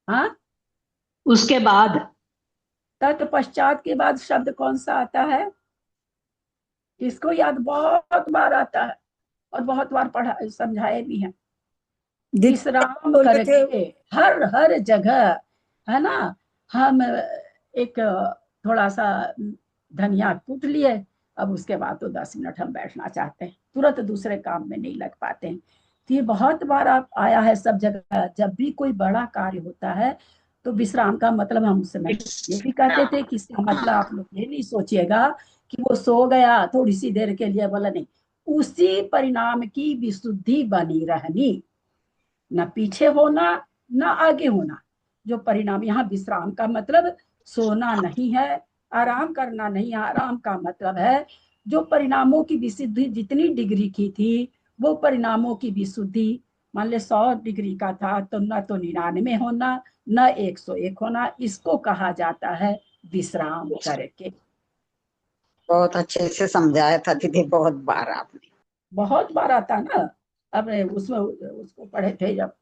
हाँ, उसके बाद, तत्पश्चात के बाद शब्द कौन सा आता है, किसको याद, बहुत बार आता है और बहुत बार पढ़ा समझाए भी हैं, विश्राम बोल के थे। करके, हर हर जगह, है ना। हम एक थोड़ा सा धनिया कूट लिए, अब उसके बाद तो 10 मिनट हम बैठना चाहते हैं, तुरंत दूसरे काम में नहीं लग पाते हैं। तो ये बहुत बार आप आया है सब जगह, जब भी कोई बड़ा कार्य होता है तो विश्राम का मतलब, हम उस समय ये भी कहते थे कि इसका मतलब आप लोग ये नहीं सोचिएगा कि वो सो गया थोड़ी सी देर के लिए, बोला नहीं, उसी परिणाम की विशुद्धि बनी रहनी, न पीछे होना न आगे होना। जो परिणाम, यहाँ विश्राम का मतलब सोना नहीं है, आराम करना नहीं है, आराम का मतलब है जो परिणामों की विशुद्धि जितनी डिग्री की थी, वो परिणामों की विशुद्धि, मान ले 100 डिग्री का था तो न तो 99 होना न 101 होना, इसको कहा जाता है विश्राम करके। बहुत अच्छे से समझाया था दीदी, बहुत बार आपने। बहुत बार आता ना, अब उसमें उसको पढ़े थे जब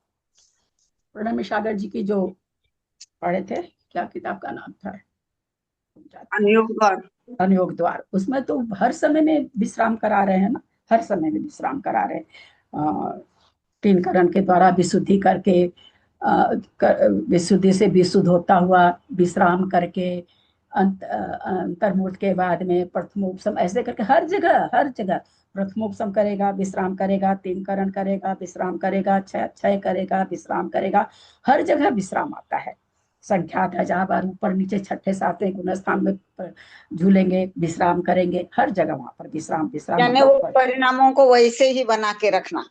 प्रणम सागर जी की जो पढ़े थे, क्या किताब का नाम था, अनुयोग द्वार। अनुयोग द्वार, उसमें तो हर समय में विश्राम करा रहे हैं ना, हर समय में विश्राम करा रहे हैं, 3 करण के द्वारा विशुद्धि करके, विशुद्धि से विशुद्ध होता हुआ विश्राम करके, अंतर्मुठ के बाद में प्रथमोपसम, ऐसे करके हर जगह प्रथमोपसम करेगा, विश्राम करेगा, 3 करण करेगा, विश्राम करेगा, क्षय करेगा, विश्राम करेगा, हर जगह विश्राम आता है। संख्यात है, जहाँ बार ऊपर नीचे छठे सातवें गुण स्थान में झूलेंगे, विश्राम करेंगे, हर जगह वहां पर विश्राम, विश्राम यानी मतलब वो परिणामों को वैसे ही बना के रखना,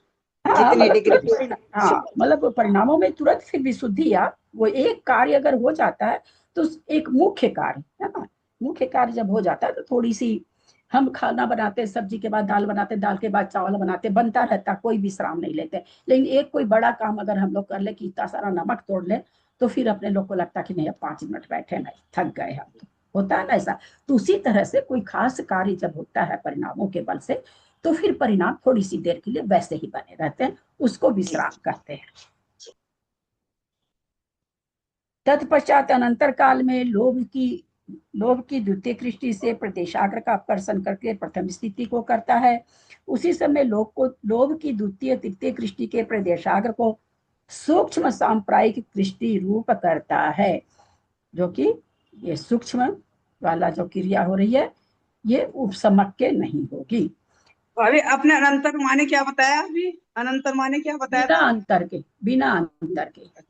हाँ, जितनी मतलब डिग्री। हाँ, मतलब परिणामों में तुरंत फिर विशुद्धि, या वो एक कार्य अगर हो जाता है तो एक मुख्य कार्य है ना, मुख्य कार्य जब हो जाता है तो थोड़ी सी हम खाना बनाते, सब्जी के बाद दाल बनाते, दाल के बाद चावल बनाते, बनता रहता, कोई विश्राम नहीं लेते। लेकिन एक कोई बड़ा काम अगर हम लोग कर ले कि इतना सारा नमक तोड़ ले, तो फिर अपने लोग को लगता कि नहीं अब 5 मिनट बैठे, नहीं थक गए हम तो, होता है ना ऐसा। तो उसी तरह से कोई खास कार्य जब होता है परिणामों के बल से, तो फिर परिणाम थोड़ी सी देर के लिए वैसे ही बने रहते हैं, उसको विश्राम कहते हैं। तत्पश्चात अनंतर काल में लोभ की द्वितीय दृष्टि से प्रदेशाग्र का अपकर्षण करके प्रथम स्थिति को करता है। उसी समय लोभ की द्वितीय तृतीय दृष्टि के प्रदेशाग्र को सूक्ष्म सांप्रायिक दृष्टि रूप करता है, जो कि ये सूक्ष्म वाला जो क्रिया हो रही है ये उपसमक्य नहीं होगी। अभी आपने अनंतर माने क्या बताया? अभी अनंतर माने क्या बताया बिना था? अंतर के, बिना अंतर के।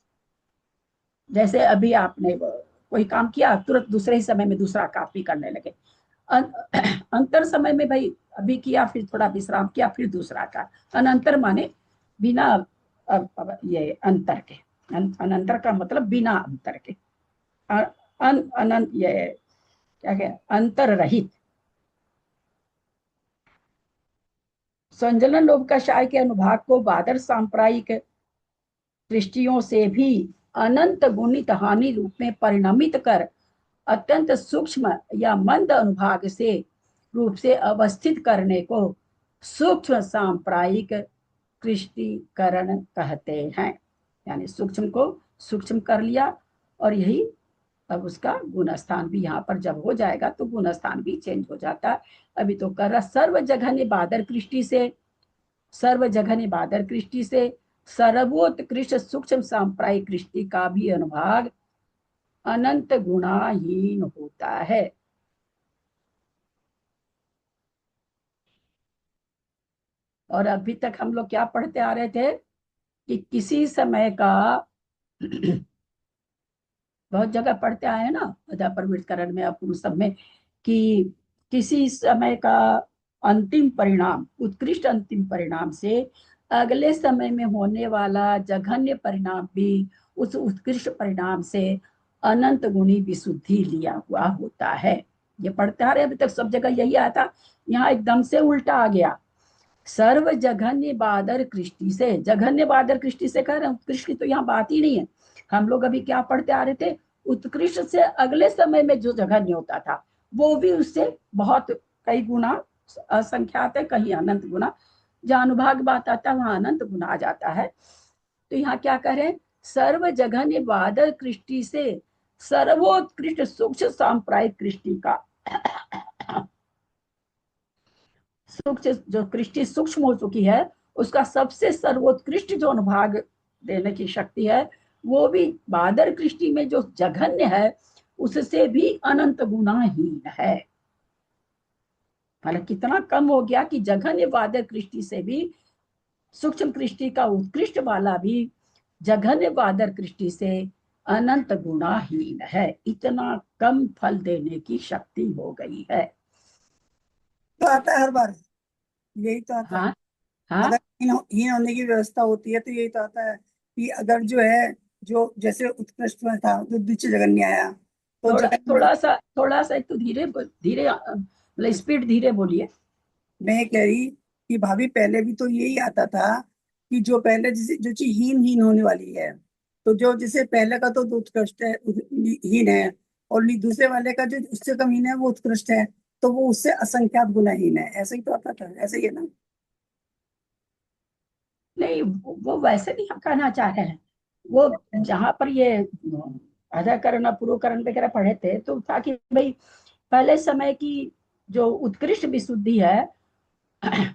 जैसे अभी आपने कोई काम किया, तुरंत दूसरे ही समय में दूसरा कॉपी करने लगे। अंतर समय में भाई अभी किया, फिर थोड़ा विश्राम किया, फिर दूसरा का। अनंतर माने बिना ये अंतर के। अनंतर का मतलब बिना अंतर के, अनंत, ये क्या कहे, अंतर रहित। संजलन लोभ कषाय के अनुभाग को बादर सांप्रायिक दृष्टियों से भी अनंत गुणित हानि रूप में परिणमित कर अत्यंत सूक्ष्म या मंद अनुभाग से रूप से अवस्थित करने को सूक्ष्म सांप्रायिक कृष्टिकरण कहते हैं। यानी सूक्ष्म को सूक्ष्म कर लिया, और यही अब उसका गुण स्थान भी यहाँ पर जब हो जाएगा तो गुण स्थान भी चेंज हो जाता है। अभी तो कर रहा सर्व जघन्य बादर कृष्टि से, सर्व जघन्य बादर कृष्टि से सर्वोत्कृष्ट सूक्ष्म सांप्रायिक कृष्टि का भी अनुभाग अनंत गुणाहीन होता है। और अभी तक हम लोग क्या पढ़ते आ रहे थे कि किसी समय का बहुत जगह पढ़ते आए हैं ना, अधा प्रवृत्तिकरण में, अपूर्व सब में, कि किसी समय का अंतिम परिणाम, उत्कृष्ट अंतिम परिणाम से अगले समय में होने वाला जघन्य परिणाम भी उस उत्कृष्ट परिणाम से अनंत गुणी विशुद्धि लिया हुआ होता है। ये पढ़ते आ रहे, अभी तक सब जगह यही आया था, यहाँ एकदम से उल्टा आ गया। सर्व जघन्य बादर कृष्टि से, जघन्य बादर कृष्टि से कह रहे हैं, उत्कृष्ट की तो यहाँ बात ही नहीं है। हम लोग अभी क्या पढ़ते आ रहे थे, उत्कृष्ट से अगले समय में जो जघन्य होता था वो भी उससे बहुत कई गुना असंख्यात है, कहीं अनंत गुना। जहाँ अनुभाग बात आता है वहां अनंत गुना आ जाता है। तो यहाँ क्या कह रहे हैं, सर्व जघन्य बादर कृष्टि से सर्वोत्कृष्ट सूक्ष्म सांप्रायिक कृष्टि का सूक्ष्म जो कृष्टि सूक्ष्म हो चुकी है, उसका सबसे सर्वोत्कृष्ट जो अनुभाग देने की शक्ति है, वो भी बादर कृष्टि में जो जघन्य है उससे भी अनंत गुणाहीन है। मतलब कितना कम हो गया कि जघन्य बादर कृष्टि से भी सूक्ष्म कृष्टि का उत्कृष्ट वाला भी जघन्य बादर कृष्टि से अनंत गुणाहीन है। इतना कम फल देने की शक्ति हो गई है। तो आता है हर बार, यही तो आता है। हाँ हाँ, अगर हीन होने की व्यवस्था होती है तो यही तो आता है कि अगर जो है, जो जैसे उत्कृष्ट में था जो द्वितीय जगन्य आया, तो जगन्य थोड़ा सा एक तो धीरे धीरे, मतलब स्पीड धीरे बोलिए। मैं कह रही कि भाभी पहले भी तो यही आता था कि जो पहले जिसे जो चीज हीन होने वाली है, तो जो जिसे पहले का तो उत्कृष्ट है, हीन है, और दूसरे वाले का जो उससे कम हीन है वो उत्कृष्ट है, तो वो उससे असंख्यात गुना हीन है। ऐसे ही तो आता था, ऐसे ही है ना? नहीं, वो वैसे नहीं हम कहना चाह रहे हैं। वो जहां पर ये अधाकरण अपूर्वकरण वगैरह पढ़े थे तो था कि भाई पहले समय की जो उत्कृष्ट विशुद्धि है,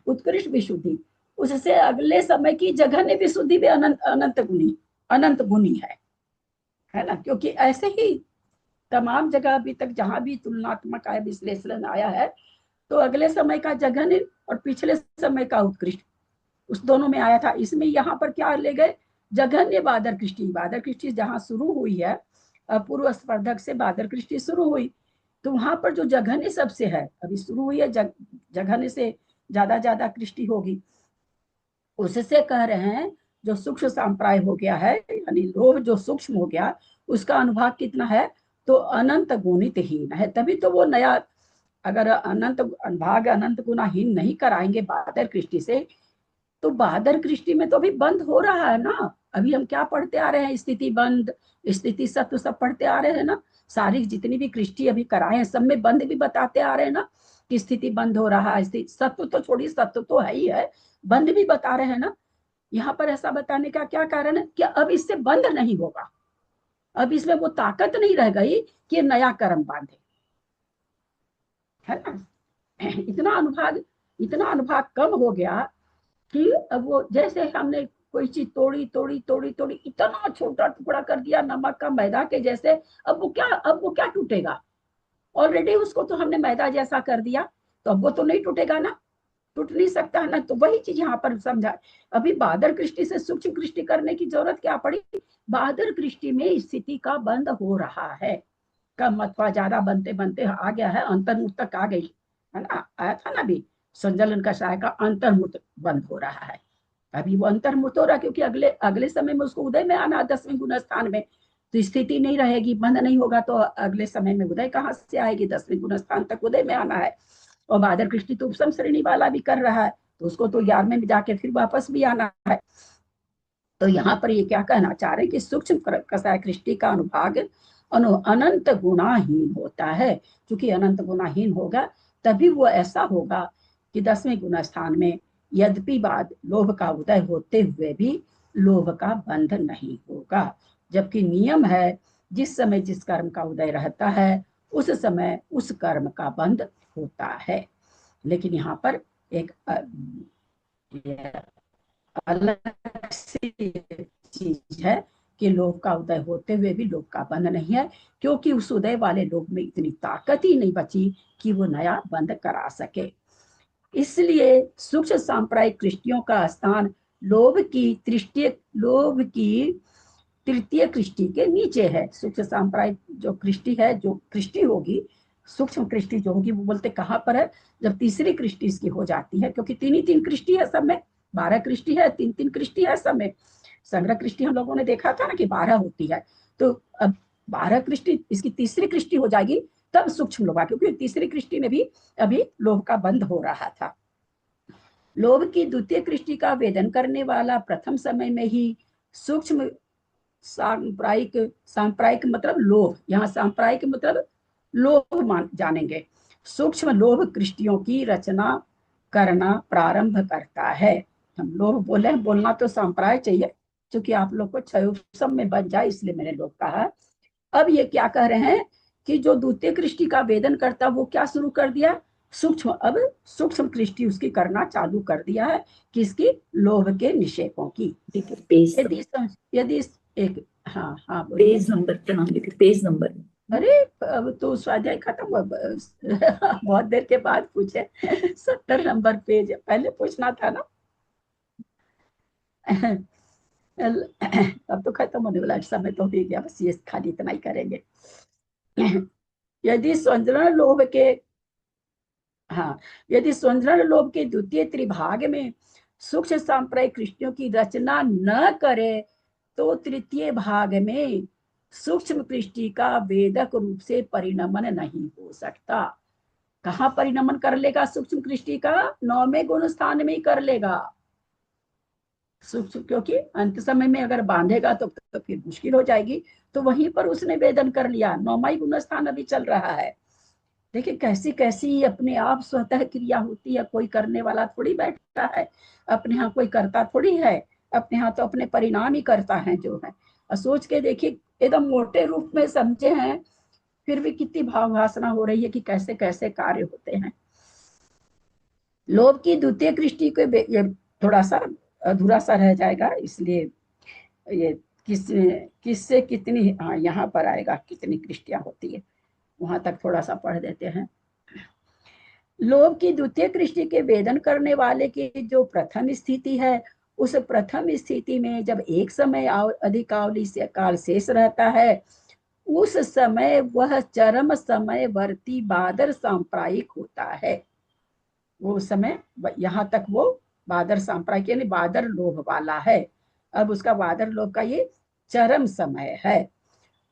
उत्कृष्ट विशुद्धि, उससे अगले समय की जघन्य विशुद्धि भी अनंत गुनी है ना। क्योंकि ऐसे ही तमाम जगह अभी तक जहां भी तुलनात्मक आय विश्लेषण आया है, तो अगले समय का जघन्य और पिछले समय का उत्कृष्ट, उस दोनों में आया था। इसमें यहाँ पर क्या ले गए, जघन्य बादर कृष्टि। बादर कृष्टि जहाँ शुरू हुई है, पूर्व स्पर्धक से बादर कृष्टि शुरू हुई, तो वहां पर जो जघन्य सबसे है, अभी शुरू हुई है, जघन्य से ज्यादा कृष्टि होगी। उससे कह रहे हैं जो सूक्ष्म संप्राय हो गया है, यानी लोभ जो सूक्ष्म हो गया, उसका अनुभाग कितना है, तो अनंत गुणित हीन है। तभी तो वो नया अगर अनंत भाग अनंत गुनाहीन नहीं कराएंगे बादर कृष्टि से, तो बादर कृष्टि में तो अभी बंद हो रहा है ना। अभी हम क्या पढ़ते आ रहे हैं, स्थिति बंद, स्थिति सत्व सब पढ़ते आ रहे हैं ना। सारी जितनी भी कृष्टि अभी कराए हैं सब में बंद भी बताते आ रहे हैं ना, कि स्थिति बंद हो रहा है। स्थिति सत्व तो छोड़िए, सत्व तो है ही है, बंद भी बता रहे हैं ना। यहाँ पर ऐसा बताने का क्या कारण है कि अब इससे बंद नहीं होगा, अब इसमें वो ताकत नहीं रह गई कि नया कर्म बांधे, है ना। इतना अनुभाग कम हो गया कि अब वो जैसे हमने कोई चीज तोड़ी तोड़ी तोड़ी तोड़ी, इतना छोटा टुकड़ा कर दिया नमक का मैदा के जैसे। अब वो क्या टूटेगा, ऑलरेडी उसको तो हमने मैदा जैसा कर दिया, तो अब वो तो नहीं टूटेगा ना, टूट नहीं सकता है ना। तो वही चीज यहाँ पर समझा। अभी बादर कृष्टि से सूक्ष्म कृष्टि करने की जरूरत क्या पड़ी, बादर कृष्टि में स्थिति का बंद हो रहा है। कम अथवा ज्यादा बनते बनते आ गया है, अंतर्मुख तक आ गई है ना। आया था ना अभी संजलन का सहाय का अंतर्मुख बंद हो रहा है। अभी वो अंतर्मुख हो रहा है क्योंकि अगले अगले समय में उसको उदय में आना है 10वें गुण स्थान में। तो स्थिति नहीं रहेगी, बंद नहीं होगा, तो अगले समय में उदय कहाँ से आएगी, 10वें गुण स्थान तक उदय में आना है। और बादर कृष्टि तो उपसम श्रेणी वाला भी कर रहा है, तो उसको तो 11वें में जाके फिर वापस भी आना है। तो यहाँ पर ये क्या कहना चाह रहे हैं कि सूक्ष्म कसाय कृष्टि का अनुभाग अनंत गुणाहीन होता है। क्योंकि अनंत गुणाहीन होगा तभी वो ऐसा होगा कि 10वें गुण स्थान में यद्यपि बाद लोभ का उदय होते हुए भी लोभ का बंध नहीं होगा। जबकि नियम है जिस समय जिस कर्म का उदय रहता है उस समय उस कर्म का बंध होता है। लेकिन यहाँ पर एक अलग सी चीज है कि लोभ का उदय होते हुए भी लोभ का बंध नहीं है, क्योंकि उस उदय वाले लोभ में इतनी ताकत ही नहीं बची कि वो नया बंध करा सके। इसलिए सूक्ष्म सांप्रदायिक कृष्टियों का स्थान लोभ की तृतीय कृष्टि के नीचे है। सूक्ष्म सांप्रदायिक जो कृष्टि है, जो कृष्टि होगी, सूक्ष्म कृष्टि जो होगी, वो बोलते कहाँ पर है, जब तीसरी कृष्टि इसकी हो जाती है। क्योंकि 3 ही 3 कृष्टि है सब में, 12 कृष्टि है, 3 3 कृष्टि है सब में। संग्रह कृष्टि हम लोगों ने देखा था ना कि 12 होती है। तो अब 12 कृष्टि इसकी तीसरी कृष्टि हो जाएगी तब सूक्ष्म लोभ, क्योंकि तीसरी कृष्टि में भी अभी लोभ का बंध हो रहा था। लोभ की द्वितीय कृष्टि का वेदन करने वाला प्रथम समय में ही सूक्ष्म सांप्रायिक, सांप्रायिक मतलब लोभ, यहाँ सांप्रायिक मतलब लोभ मान जानेंगे, सूक्ष्म लोभ कृष्टियों की रचना करना प्रारंभ करता है। हम लोभ बोले, बोलना तो सांप्राय चाहिए, क्योंकि आप लोग को क्षय सब में बच जाए इसलिए मैंने लोभ कहा। अब ये क्या कह रहे हैं कि जो द्वितीय कृष्टि का वेदन करता वो क्या शुरू कर दिया, सूक्ष्म, अब सूक्ष्म कृष्टि उसकी करना चालू कर दिया है, किसकी, लोभ के निषेकों की। यदि यदि एक, हाँ हाँ बोलिए। पेज नंबर क्या नाम लिखे, पेज नंबर। अरे अब तो स्वाध्याय खत्म हुआ बहुत देर के बाद पूछे 70 नंबर पेज, पहले पूछना था ना। अब तो खत्म होने वाला समय तो हो गया, बस ये खाली इतना ही करेंगे। यदि स्वंजरण लोभ के, हाँ, यदि स्वंजरण लोभ के द्वितीय त्रिभाग में सूक्ष्म सांप्रदायिक कृष्टियों की रचना न करे तो तृतीय भाग में सूक्ष्म कृष्टि का वेदक रूप से परिणमन नहीं हो सकता। कहाँ परिणमन कर लेगा सूक्ष्म कृष्टि का, 9वें गुण स्थान में ही कर लेगा सूक्ष्म, क्योंकि अंत समय में अगर बांधेगा तो फिर मुश्किल हो जाएगी। तो वहीं पर उसने वेदन कर लिया, 9वां गुण स्थान अभी चल रहा है। देखिए कैसी कैसी अपने आप स्वतः क्रिया होती है, कोई करने वाला थोड़ी बैठा है, अपने यहाँ कोई करता थोड़ी है, अपने यहाँ तो अपने परिणाम ही करता है जो है। और सोच के देखिए, एकदम मोटे रूप में समझे हैं, फिर भी कितनी भावभाषणा हो रही है कि कैसे कैसे कार्य होते हैं। लोभ की द्वितीय कृष्टि को ये थोड़ा सा अधूरा सा रह जाएगा, इसलिए ये किससे कितनी, हाँ यहाँ पर आएगा कितनी कृष्टियां होती है, वहां तक थोड़ा सा पढ़ देते हैं। लोभ की द्वितीय कृष्टि के वेदन करने वाले की जो प्रथम स्थिति है, उस प्रथम स्थिति में जब एक समय अधिकावधि से काल शेष रहता है, उस समय वह चरम समयवर्ती बादर सांप्रायिक होता है। वो समय यहाँ तक वो बादर सांप्रायिक यानी बादर लोभ वाला है। अब उसका बादर लोभ का ये चरम समय है।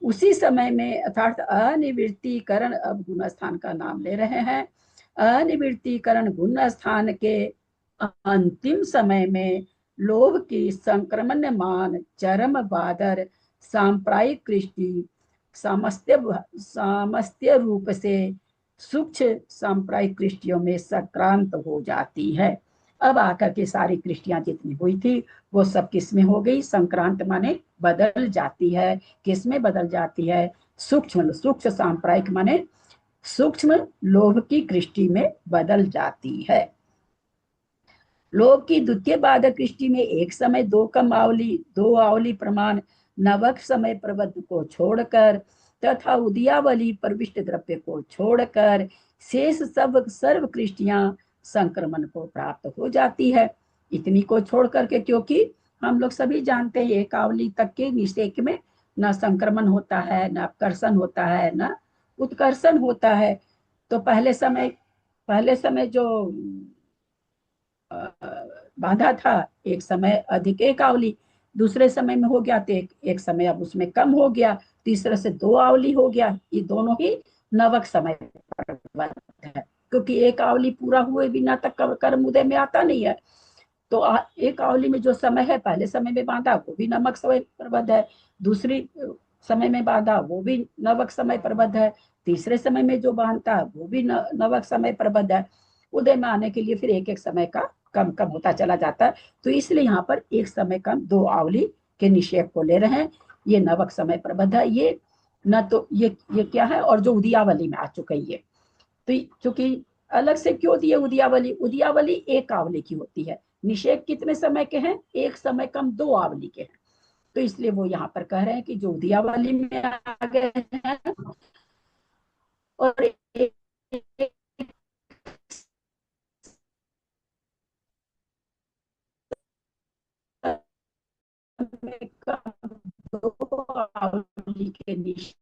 उसी समय में अर्थात अनिवृत्तीकरण, अब गुण स्थान का नाम ले रहे हैं, अनिवृत्तीकरण गुण स्थान के अंतिम समय में लोभ की संक्रमणमान चरम बादर सांप्रायिक कृष्टि सामस्त्य रूप से सूक्ष्म सांप्रायिक कृष्टियों में संक्रांत हो जाती है। अब आकर के सारी कृष्टियां जितनी हुई थी वो सब किस में हो गई? संक्रांत माने बदल जाती है। किस में बदल जाती है? सूक्ष्म, सूक्ष्म सांप्रायिक माने सूक्ष्म लोभ की कृष्टि में बदल जाती है। लोभ की द्वितीय बाधक कृष्टि में एक समय दो आवली प्रमाण नवक समय प्रबद्ध को छोड़कर तथा उदियावली प्रविष्ट द्रव्य को छोड़कर शेष सब सर्व कृष्टियां संक्रमण को प्राप्त हो जाती है। इतनी को छोड़ करके, क्योंकि हम लोग सभी जानते हैं एक आवली तक के निषेक में न संक्रमण होता है, न अपकर्षण होता है, न उत्कर्षण होता है। तो पहले समय जो बांधा था, एक समय अधिक एक आवली, दूसरे समय में हो गया तो एक समय अब उसमें कम हो गया, तीसरे से दो आवली हो गया। ये दोनों ही नवक समय पर है, क्योंकि एक आवली पूरा हुए बिना तक कर्म उदय में आता नहीं है। तो एक आवली में जो समय है, पहले समय में बांधा वो भी नमक समय प्रबद्ध है, दूसरी समय में बांधा वो भी नवक समय प्रबद्ध है, तीसरे समय में जो बांधता है वो भी नवक समय प्रबद्ध है। उदय में आने के लिए फिर एक एक समय का कम कम होता चला जाता है। तो इसलिए यहाँ पर एक समय कम दो आवली के निषेध को ले रहे हैं। ये नवक समय प्रबद्ध है। ये न तो ये क्या है, और जो उदियावली में आ चुका है ये, तो चूंकि अलग से क्यों दिए उदियावली? उदियावली एक आवली की होती है, निषेध कितने समय के हैं? एक समय कम दो आवली के हैं। तो इसलिए वो यहाँ पर कह रहे हैं कि जो उदियावली में आ गए हैं और एक, एक, दो आवली के निषेध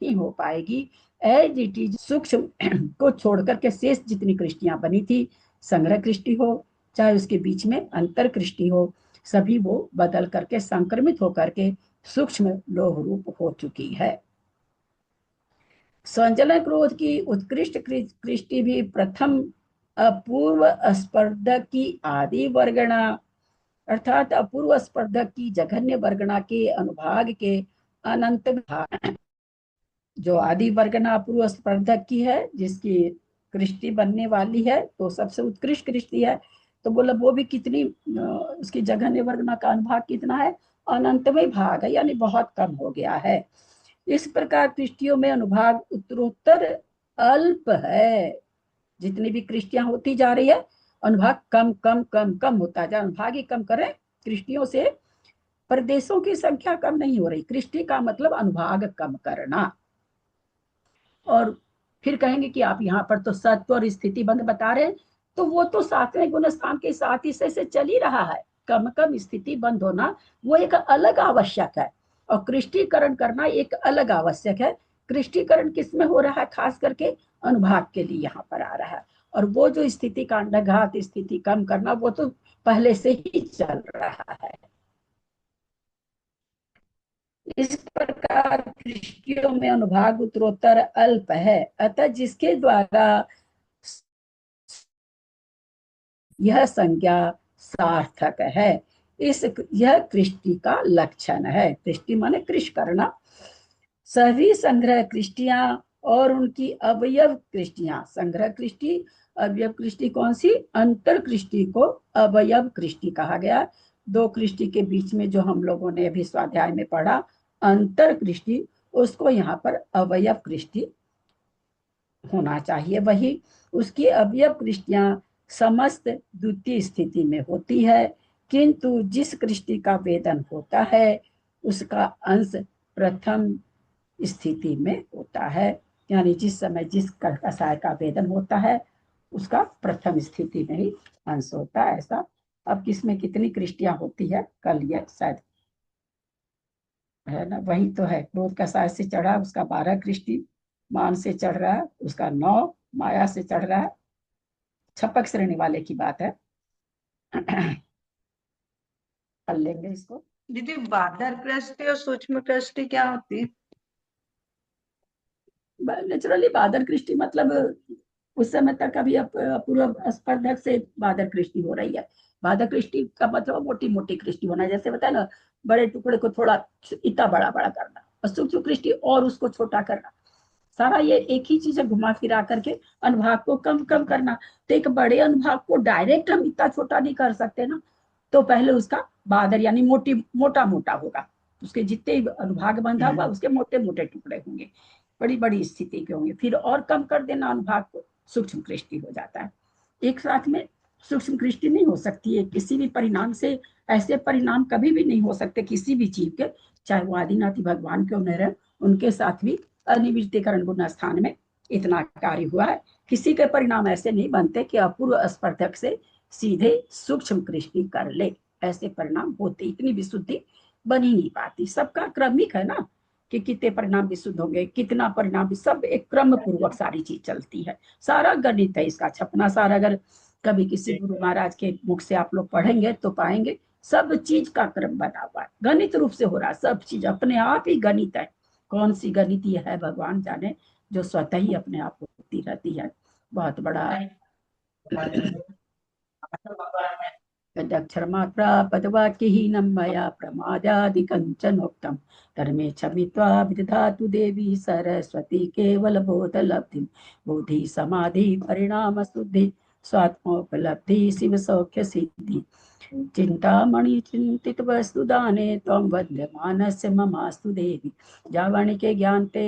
नहीं हो पाएगी। एज इट इज सूक्ष्म को छोड़कर के शेष जितनी कृष्टियां बनी थी, संग्रह कृष्टि हो चाहे उसके बीच में अंतर कृष्टि हो, सभी वो बदल करके संक्रमित होकर के सूक्ष्म लोह रूप हो चुकी है। संचलन क्रोध की उत्कृष्ट कृष्टि भी प्रथम अपूर्व स्पर्धक की आदि वर्गणा, अर्थात अपूर्व स्पर्धक की जघन्य वर्गणा के अनुभाग के अनंत भाग, जो आदि वर्गना अपूर्व स्पर्धक की है, जिसकी कृष्टि बनने वाली है, तो सबसे उत्कृष्ट कृष्टि है। तो बोला वो भी कितनी, उसकी जघन्य वर्गना का अनुभाग कितना है? अनंतमय भाग है, यानी बहुत कम हो गया है। इस प्रकार कृष्टियों में अनुभाग उत्तरोत्तर अल्प है। जितनी भी कृष्टियां होती जा रही है, अनुभाग कम कम कम कम होता जा, अनुभाग ही कम करें कृष्टियों से, प्रदेशों की संख्या कम नहीं हो रही। कृष्टि का मतलब अनुभाग कम करना। और फिर कहेंगे कि आप यहाँ पर तो सत्व और स्थिति बंध बता रहे हैं, तो वो तो सातवें गुण स्थान के साथ ही से चल ही रहा है। कम कम स्थिति बंद होना वो एक अलग आवश्यक है, और कृष्टिकरण करना एक अलग आवश्यक है। कृष्टिकरण किसमें हो रहा है? खास करके अनुभाग के लिए यहाँ पर आ रहा है। और वो जो स्थिति का अंडघात, स्थिति कम करना, वो तो पहले से ही चल रहा है। इस प्रकार कृष्टियों में अनुभाग उत्तरोत्तर अल्प है, अतः जिसके द्वारा यह संज्ञा सार्थक है, यह कृष्टि का लक्षण है। कृष्टि माने कृष्ण करना। सभी संग्रह कृष्टियां और उनकी अवयव कृष्टियां, संग्रह कृष्टि, अवयव कृष्टि कौन सी? अंतर कृष्टि को अवयव कृष्टि कहा गया। दो कृष्टि के बीच में जो हम लोगों ने अभी स्वाध्याय में पढ़ा अंतर कृष्टि, उसको यहाँ पर अवयव कृष्टि होना चाहिए। वही उसकी अवयव कृष्टियां समस्त द्वितीय स्थिति में होती है, किंतु जिस कृष्टि का वेदन होता है उसका अंश प्रथम स्थिति में होता है। यानी जिस समय जिस कसाय का वेदन होता है उसका प्रथम स्थिति में ही अंश होता है। ऐसा अब किसमें कितनी कृष्टियां होती है कल ये शायद है ना, वही तो है। क्रोध कसाय से चढ़ा उसका 12 कृष्टि, मान से चढ़ रहा है उसका 9, माया से चढ़ रहा है, छपक श्रेणी वाले की बात है। कर लेंगे इसको। दीदी बादर कृष्टि और सूक्ष्म कृष्टि क्या होती है? नेचुरली बादल कृष्टि मतलब उस समय तक अभी अपूर्व स्पर्धक से बादल कृष्टि हो रही है। बादल कृष्टि का मतलब मोटी मोटी कृष्टि होना, जैसे बताया ना, बड़े टुकड़े को थोड़ा इतना बड़ा बड़ा करना और सूक्ष्म कृष्टि और उसको छोटा करना, सारा ये एक ही चीज है, घुमा फिरा करके अनुभाग को कम कम करना। तो एक बड़े अनुभाग को डायरेक्ट हम इतना छोटा नहीं कर सकते ना, तो पहले उसका बादल यानी मोटा मोटा होगा, उसके जितने अनुभाग बंधा हुआ उसके मोटे मोटे टुकड़े होंगे, बड़ी बड़ी स्थिति के होंगे, फिर और कम कर देना अनुभाग को, सूक्ष्म कृष्टि हो जाता है। एक साथ में सूक्ष्म कृष्टि नहीं हो सकती है किसी भी परिणाम से, ऐसे परिणाम कभी भी नहीं हो सकते किसी भी जीव के, चाहे वो आदिनाथी भगवान क्यों न रहे, उनके साथ भी अनिविष्टीकरण गुण स्थान में इतना कार्य हुआ है। किसी के परिणाम ऐसे नहीं बनते कि अपूर्व स्पर्धक से सीधे सूक्ष्म कृष्टि कर ले, ऐसे परिणाम होते, इतनी विशुद्धि बन ही नहीं पाती। सबका क्रमिक है ना, कि कितने परिणाम विशुद्ध होंगे, कितना परिणाम, सब एक क्रम पूर्वक सारी चीज चलती है, सारा गणित है इसका छपना सारा। अगर कभी किसी गुरु महाराज के मुख से आप लोग पढ़ेंगे तो पाएंगे सब चीज का क्रम बना हुआ है, गणित रूप से हो रहा है, सब चीज अपने आप ही गणित है। कौन सी गणित ये है भगवान जाने, जो स्वतः ही अपने आप होती रहती है। बहुत बड़ा यदक्षरमात्रा पदवाक्यहीनं मया प्रमादादिकञ्चनोक्तं धर्मे क्षमित्वा विदधातु देवी सरस्वती केवलबोधलब्धिं बुद्धि समाधि परिणाम शुद्धि स्वात्मोपलब्धि शिव सौख्य सिद्धि चिंतामणि चिंतित वस्तुदाने त्वं वन्द्यमानस्य ममास्तु देवी। जावाणी के ज्ञान ते